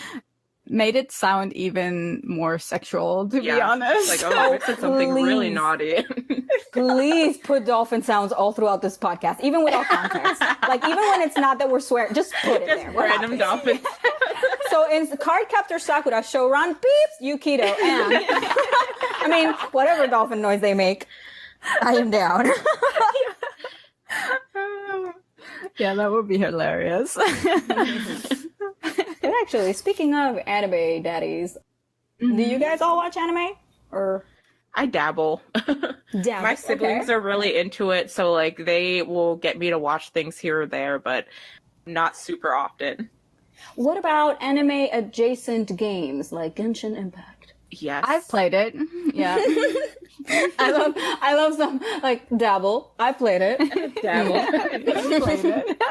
made it sound even more sexual, to be honest. Like, oh, I said something really naughty. Please put dolphin sounds all throughout this podcast, even without context. Like, even when it's not that we're swearing, just put it there. Random dolphins. So in Cardcaptor Sakura, Shouran beeps Yukito, and I mean, whatever dolphin noise they make, I am down. Yeah, that would be hilarious. But actually, speaking of anime daddies, do you guys all watch anime? Or I dabble. My siblings are really into it, so like they will get me to watch things here or there, but not super often. What about anime adjacent games like Genshin Impact? Yes. I've played it. Yeah. I love some like dabble. I played it. I've played it.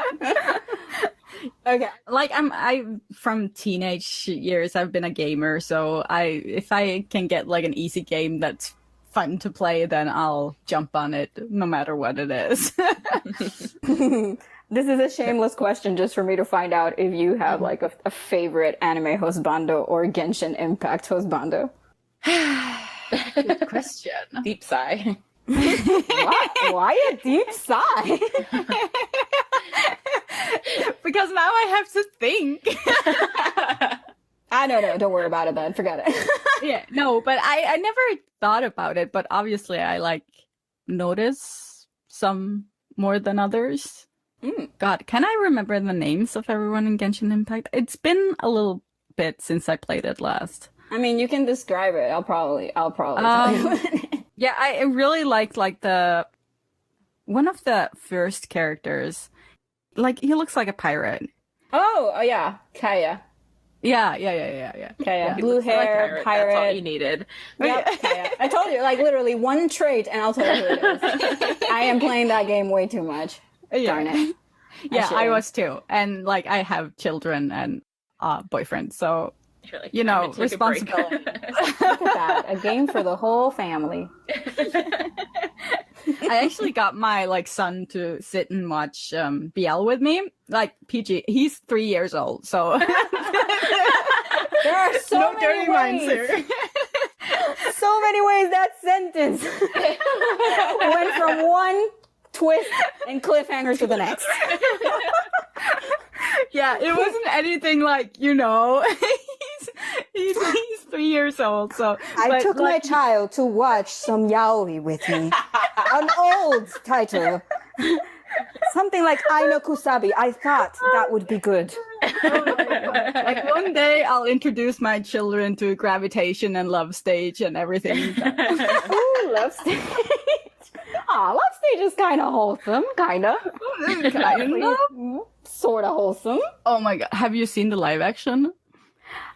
Okay. Like I from teenage years I've been a gamer, so if I can get like an easy game that's fun to play, then I'll jump on it no matter what it is. This is a shameless question just for me to find out if you have like a favorite anime husbando or Genshin Impact husbando. Good question. Deep sigh. Why a deep sigh? Because now I have to think. I don't know. Don't worry about it then. Forget it. Yeah, no, but I never thought about it, but obviously I like notice some more than others. God, can I remember the names of everyone in Genshin Impact? It's been a little bit since I played it last. I mean, you can describe it. I'll probably tell you. Yeah, I really liked like one of the first characters. Like, he looks like a pirate. Oh yeah, Kaya. Yeah. Kaya. Yeah. Blue hair, pirate. That's all you needed. Yep, Kaya. I told you, like, literally one trait, and I'll tell you who it is. I am playing that game way too much. Darn it. Yeah, I was too. And, like, I have children and boyfriend, so, Like, you know, responsibility. Look at that. A game for the whole family. I actually got my, like, son to sit and watch BL with me. Like, PG. He's 3 years old, so... There are so no many dirty minds here. So many ways that sentence went from one twist and cliffhanger to the next. Yeah, it wasn't anything like, you know, he's 3 years old, so. I took my child to watch some yaoi with me. An old title. Something like Aino Kusabi. I thought that would be good. Like, one day I'll introduce my children to Gravitation and Love Stage and everything. Ooh, Love Stage. Aw, Love Stage is kind of wholesome. Kind of. Kind of. Sort of wholesome. Oh my god, have you seen the live action?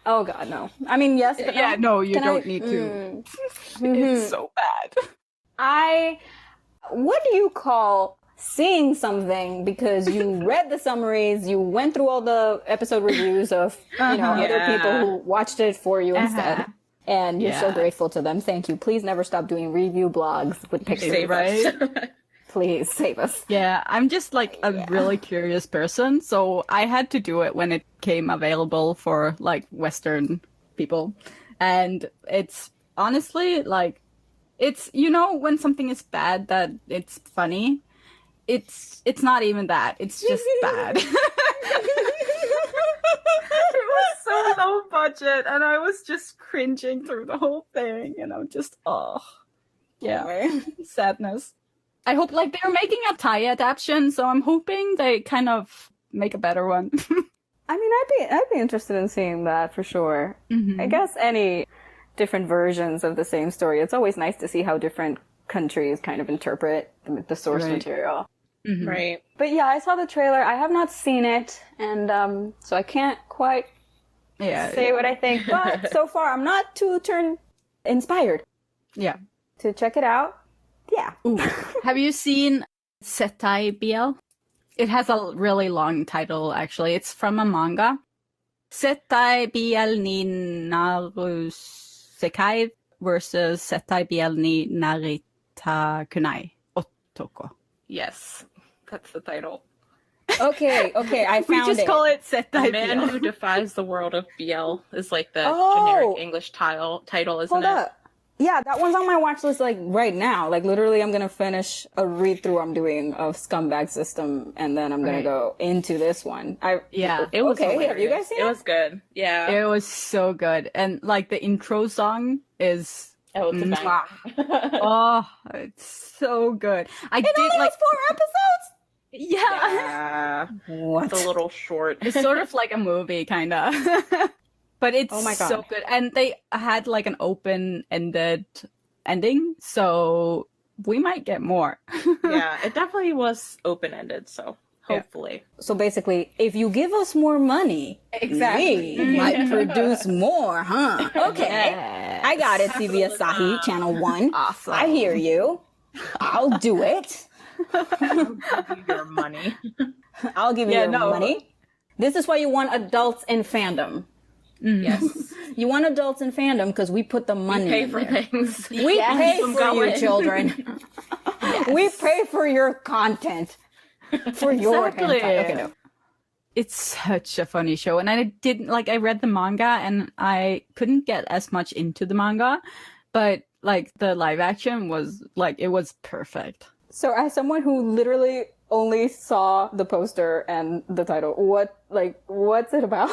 Oh God, no. I mean, yes, but Yeah, no, you Can don't I- need to. It's so bad. What do you call seeing something because you read the summaries, you went through all the episode reviews of, other people who watched it for you instead, and you're so grateful to them. Thank you. Please never stop doing review blogs with pictures. Right? Please save us. Yeah, I'm just like a really curious person, so I had to do it when it came available for like Western people. And it's honestly like, it's, when something is bad that it's funny, it's not even that. It's just bad. It was so low budget, and I was just cringing through the whole thing, and I'm just, sadness. I hope like they're making a Thai adaptation, so I'm hoping they kind of make a better one. I mean, I'd be interested in seeing that for sure. I guess any different versions of the same story. It's always nice to see how different countries kind of interpret the source material. Right. But yeah, I saw the trailer. I have not seen it, and so I can't quite say what I think. But so far, I'm not too inspired. Yeah. To check it out. Yeah. Ooh. Have you seen Setai BL? It has a really long title, actually. It's from a manga. Setai BL ni Naru Sekai versus Setai BL ni Narita Kunai Otoko. Yes, that's the title. Okay, I found We just call it Setai The Man BL. Who Defies the World of BL is like the generic English title, isn't Hold it? up. Yeah, that one's on my watch list like right now. Like literally I'm gonna finish a read through I'm doing of Scumbag System, and then I'm gonna go into this one. It was okay. hilarious. Have you guys seen it? It was good. Yeah. It was so good. And like the intro song is it's a banger. oh, it's so good. It only has 4 episodes? Yeah. What? It's a little short. It's sort of like a movie, kind of. But it's Oh my God. so good. And they had like an open-ended ending, so we might get more. Yeah, it definitely was open-ended, so hopefully. So basically, if you give us more money, we might produce more, huh? Okay. Yes. I got it, CBS Asahi, Channel 1. Awesome. I hear you. I'll do it. I'll give you your money. I'll give you your money. This is why you want adults in fandom. Yes. You want adults in fandom because we put the money Pay in for there. things. We pay for you, children. We pay for your content. For your Exactly. hentai. Okay, no. It's such a funny show. And I didn't, like, I read the manga and I couldn't get as much into the manga, but like the live action was like, it was perfect. So as someone who literally only saw the poster and the title, what's it about?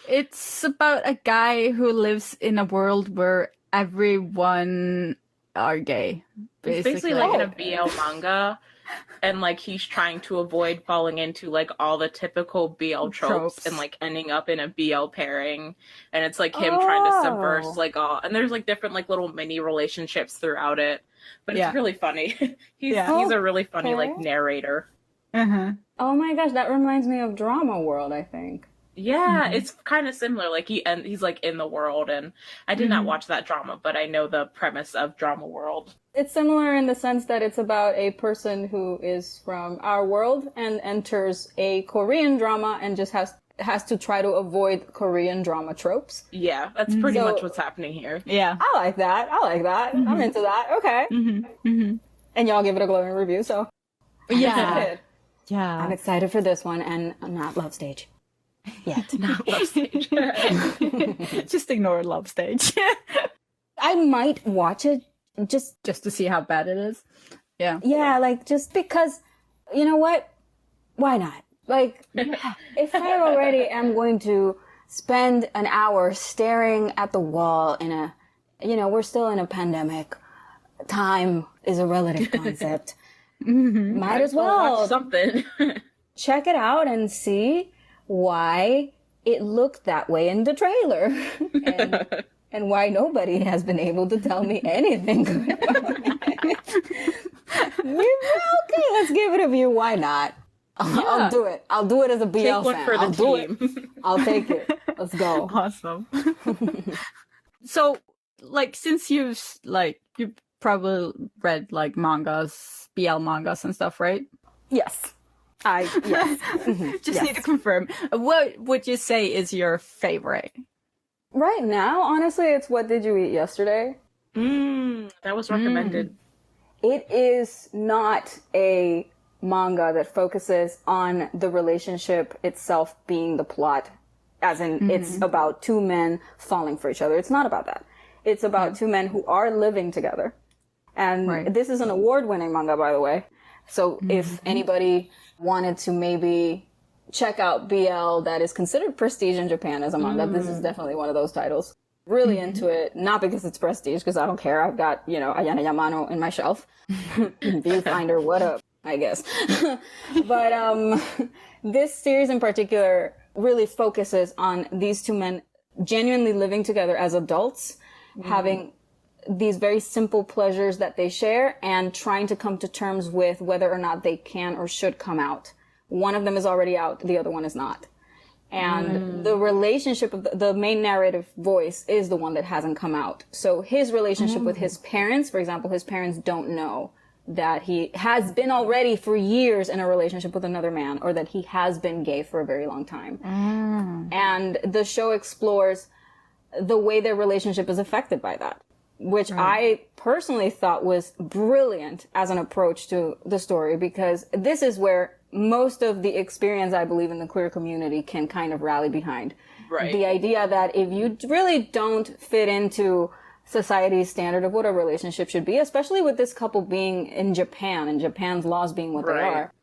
It's about a guy who lives in a world where everyone are gay. It's basically like in a BL manga, and like he's trying to avoid falling into like all the typical BL tropes and like ending up in a BL pairing, and it's like him trying to subvert like all, and there's like different like little mini relationships throughout it, but it's really funny. He's a really funny like narrator. Oh my gosh, that reminds me of Drama World, I think. Yeah, it's kind of similar. Like he's like in the world, and I did not watch that drama, but I know the premise of Drama World. It's similar in the sense that it's about a person who is from our world and enters a Korean drama and just has to try to avoid Korean drama tropes. Yeah, that's pretty much what's happening here. Yeah. I like that. I'm into that. Okay. And y'all give it a glowing review, so Yeah. I'm excited for this one and not Love Stage. Yet. Not Love Stage. Just ignore Love Stage. I might watch it just to see how bad it is. Yeah. Yeah, like just because, you know what? Why not? Like, if I already am going to spend an hour staring at the wall in a, we're still in a pandemic. Time is a relative concept. Might as well watch something. check it out and see why it looked that way in the trailer. And why nobody has been able to tell me anything good about it. Okay, let's give it a view. Why not? I'll do it. I'll do it as a BL Take one fan. for the I'll do team. it. I'll take it. Let's go. Awesome. So, like, since you've probably read like mangas, BL mangas and stuff, right? Yes. Yes. Just need to confirm. What would you say is your favorite? Right now, honestly, it's What Did You Eat Yesterday? That was recommended. It is not a manga that focuses on the relationship itself being the plot, as in it's about two men falling for each other. It's not about that. It's about two men who are living together. And this is an award-winning manga, by the way. So if anybody wanted to maybe check out BL that is considered prestige in Japan as a manga, this is definitely one of those titles. Really into it, not because it's prestige, because I don't care. I've got, Ayana Yamano in my shelf. Viewfinder, what up, I guess. But this series in particular really focuses on these two men genuinely living together as adults, having these very simple pleasures that they share and trying to come to terms with whether or not they can or should come out. One of them is already out, the other one is not. And the relationship of the main narrative voice is the one that hasn't come out. So his relationship with his parents, for example, his parents don't know that he has been already for years in a relationship with another man, or that he has been gay for a very long time. And the show explores the way their relationship is affected by that, which I personally thought was brilliant as an approach to the story, because this is where most of the experience, I believe, in the queer community can kind of rally behind. Right. The idea that if you really don't fit into society's standard of what a relationship should be, especially with this couple being in Japan and Japan's laws being what they are.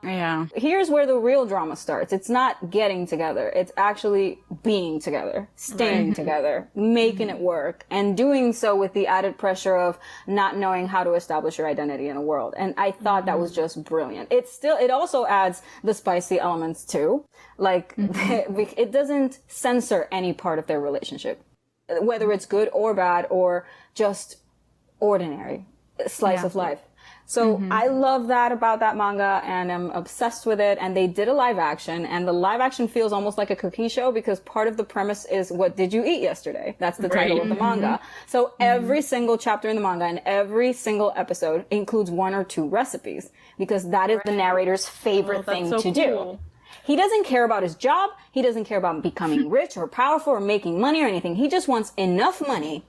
Yeah. Here's where the real drama starts. It's not getting together. It's actually being together, staying together, making it work, and doing so with the added pressure of not knowing how to establish your identity in the world. And I thought that was just brilliant. It also adds the spicy elements too. Like, it doesn't censor any part of their relationship, whether it's good or bad or just ordinary slice of life. So I love that about that manga, and I'm obsessed with it. And they did a live action, and the live action feels almost like a cooking show, because part of the premise is What Did You Eat Yesterday? That's the title of the manga. So every single chapter in the manga and every single episode includes one or two recipes, because that is the narrator's favorite thing to do. He doesn't care about his job. He doesn't care about becoming rich or powerful or making money or anything. He just wants enough money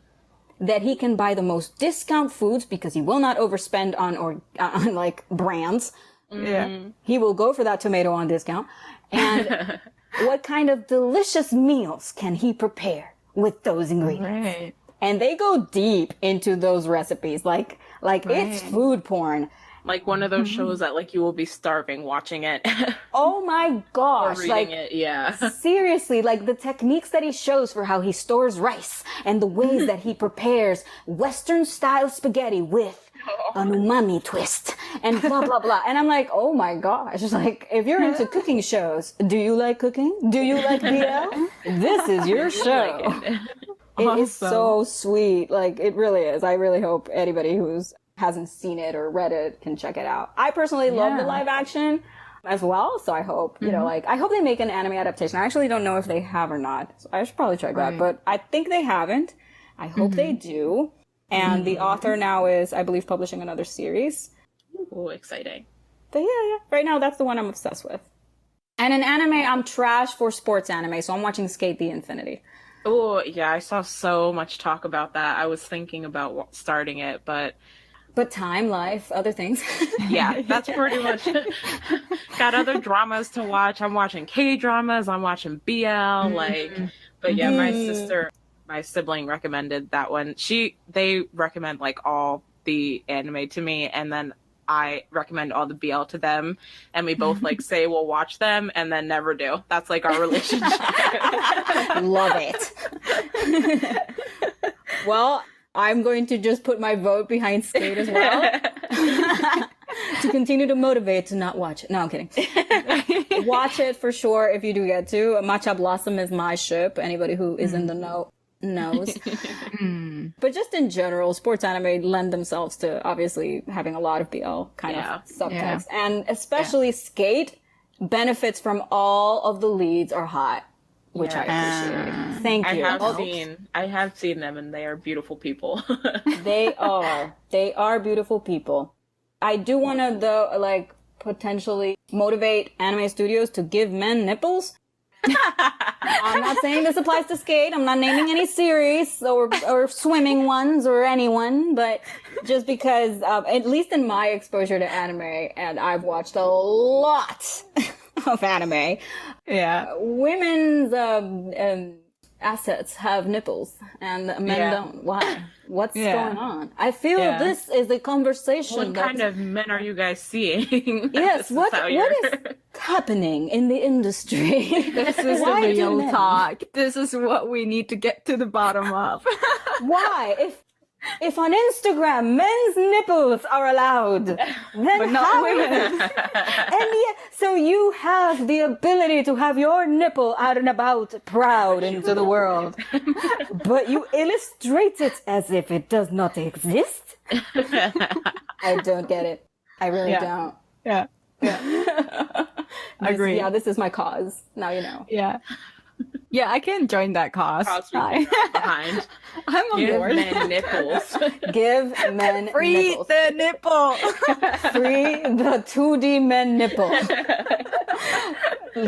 that he can buy the most discount foods, because he will not overspend on like brands. He will go for that tomato on discount. And what kind of delicious meals can he prepare with those ingredients? And they go deep into those recipes, like it's food porn. Like one of those shows that like you will be starving watching it. Oh my gosh. Or reading it, yeah. Seriously, like the techniques that he shows for how he stores rice and the ways that he prepares Western style spaghetti with an umami twist and blah, blah, blah. And I'm like, oh my gosh. Like, if you're into cooking shows, do you like cooking? Do you like BL? This is your show. It is so sweet. Like, it really is. I really hope anybody who's hasn't seen it or read it can check it out. I personally love the live action as well, so I hope, I hope they make an anime adaptation. I actually don't know if they have or not, so I should probably check that, but I think they haven't. I hope they do. And the author now is, I believe, publishing another series. Oh, exciting. But yeah, right now that's the one I'm obsessed with. And in anime, I'm trash for sports anime, so I'm watching Skate the Infinity. Oh, yeah, I saw so much talk about that. I was thinking about starting it, but time, life, other things. Yeah, that's pretty much it. Got other dramas to watch. I'm watching K-dramas. I'm watching BL. But yeah, my sibling recommended that one. They recommend like all the anime to me, and then I recommend all the BL to them, and we both like say we'll watch them and then never do. That's like our relationship. Love it. Well, I'm going to just put my vote behind Skate as well. To continue to motivate to not watch it. No, I'm kidding. Watch it for sure if you do get to. Matcha Blossom is my ship. Anybody who is in the know knows. But just in general, sports anime lend themselves to obviously having a lot of BL kind of subtext. And especially Skate benefits from all of the leads are hot, which I appreciate. Thank you. I have seen them, and they are beautiful people. They are beautiful people. I do want to, though, like, potentially motivate anime studios to give men nipples. I'm not saying this applies to skate. I'm not naming any series or swimming ones or anyone, but just because, at least in my exposure to anime, and I've watched a lot of anime, women's assets have nipples and men don't. Why? What's going on? I feel this is a conversation. What kind of men are you guys seeing? Yes, what is happening in the industry? This is the real talk. This is what we need to get to the bottom of. Why? If on Instagram men's nipples are allowed, then but not women. So you have the ability to have your nipple out and about, proud into the world, but you illustrate it as if it does not exist. I don't get it. I really don't. Yeah. Agree. Yeah, this is my cause. Now you know. Yeah, I can join that cause. Behind. I'm on board. Give men nipples. Give men Free nipples. the nipple. Free the 2D men nipple.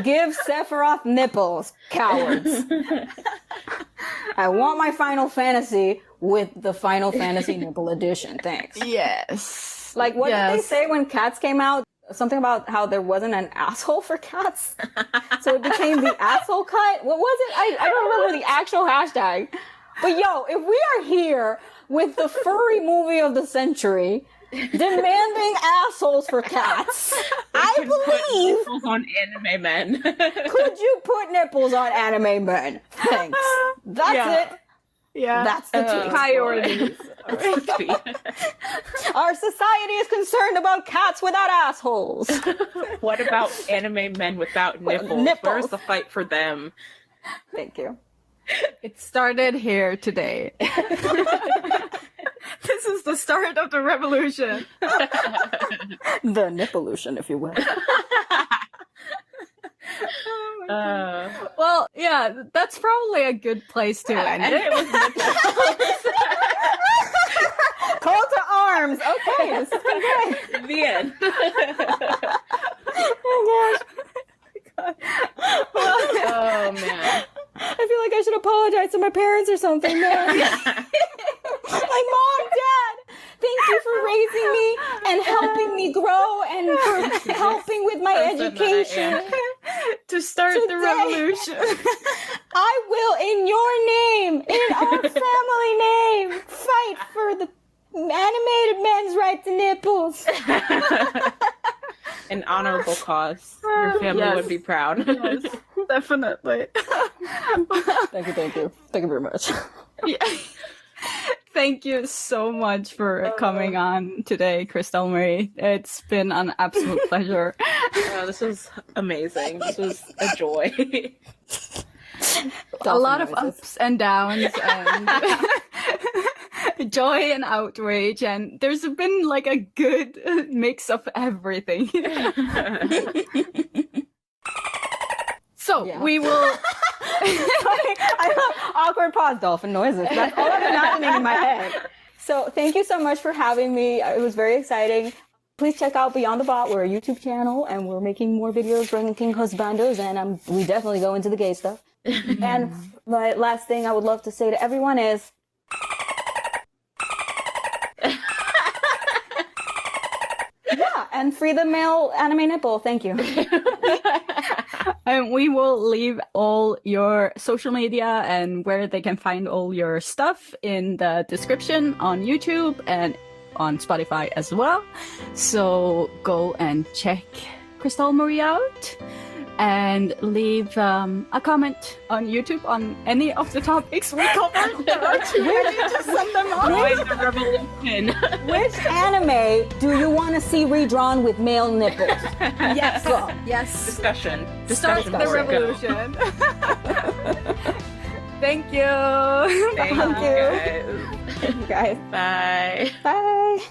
Give Sephiroth nipples, cowards. I want my Final Fantasy with the Final Fantasy nipple edition. Thanks. Yes. Like, what did they say when Cats came out? Something about how there wasn't an asshole for cats. So it became the asshole cut. What was it? I don't remember the actual hashtag. But yo, if we are here with the furry movie of the century, demanding assholes for cats, I believe... Nipples on anime men. Could you put nipples on anime men? Thanks. That's it. Yeah. That's the tweet. Priorities. Our society is concerned about cats without assholes. What about anime men without nipples? Where's the fight for them? Thank you. It started here today. This is the start of the revolution. The nippolution, if you will. Well, yeah, that's probably a good place to end it. Call to arms. Okay, this is good. The end. Oh God. Oh man. I feel like I should apologize to my parents or something, man. Like, Mom, Dad, thank you for raising me and helping me grow and for helping with my education. To start the revolution. I will, in your name, in our family name, fight for the animated men's right to nipples. An honorable cause. Your family would be proud. Yes, definitely. Thank you. Thank you very much. Yeah. Thank you so much for coming on today, Cristal Marie. It's been an absolute pleasure. This was amazing. This was a joy. A lot of ups and downs and joy and outrage, and there's been like a good mix of everything. So we will... I love awkward pause dolphin noises. That's all that's happening in my head. So thank you so much for having me. It was very exciting. Please check out Beyond the Bot. We're a YouTube channel, and we're making more videos ranking husbandos, and we definitely go into the gay stuff. And my last thing I would love to say to everyone is... yeah, and free the male anime nipple. Thank you. And we will leave all your social media and where they can find all your stuff in the description on YouTube and on Spotify as well. So go and check Cristal Marie out and leave a comment on YouTube on any of the topics we covered. Just send them on. Join the revolution. Which anime do you want to see redrawn with male nipples? Yes. Go. Yes. Discussion. Start the board. revolution. Thank you. Thank you. You guys. Bye. Bye.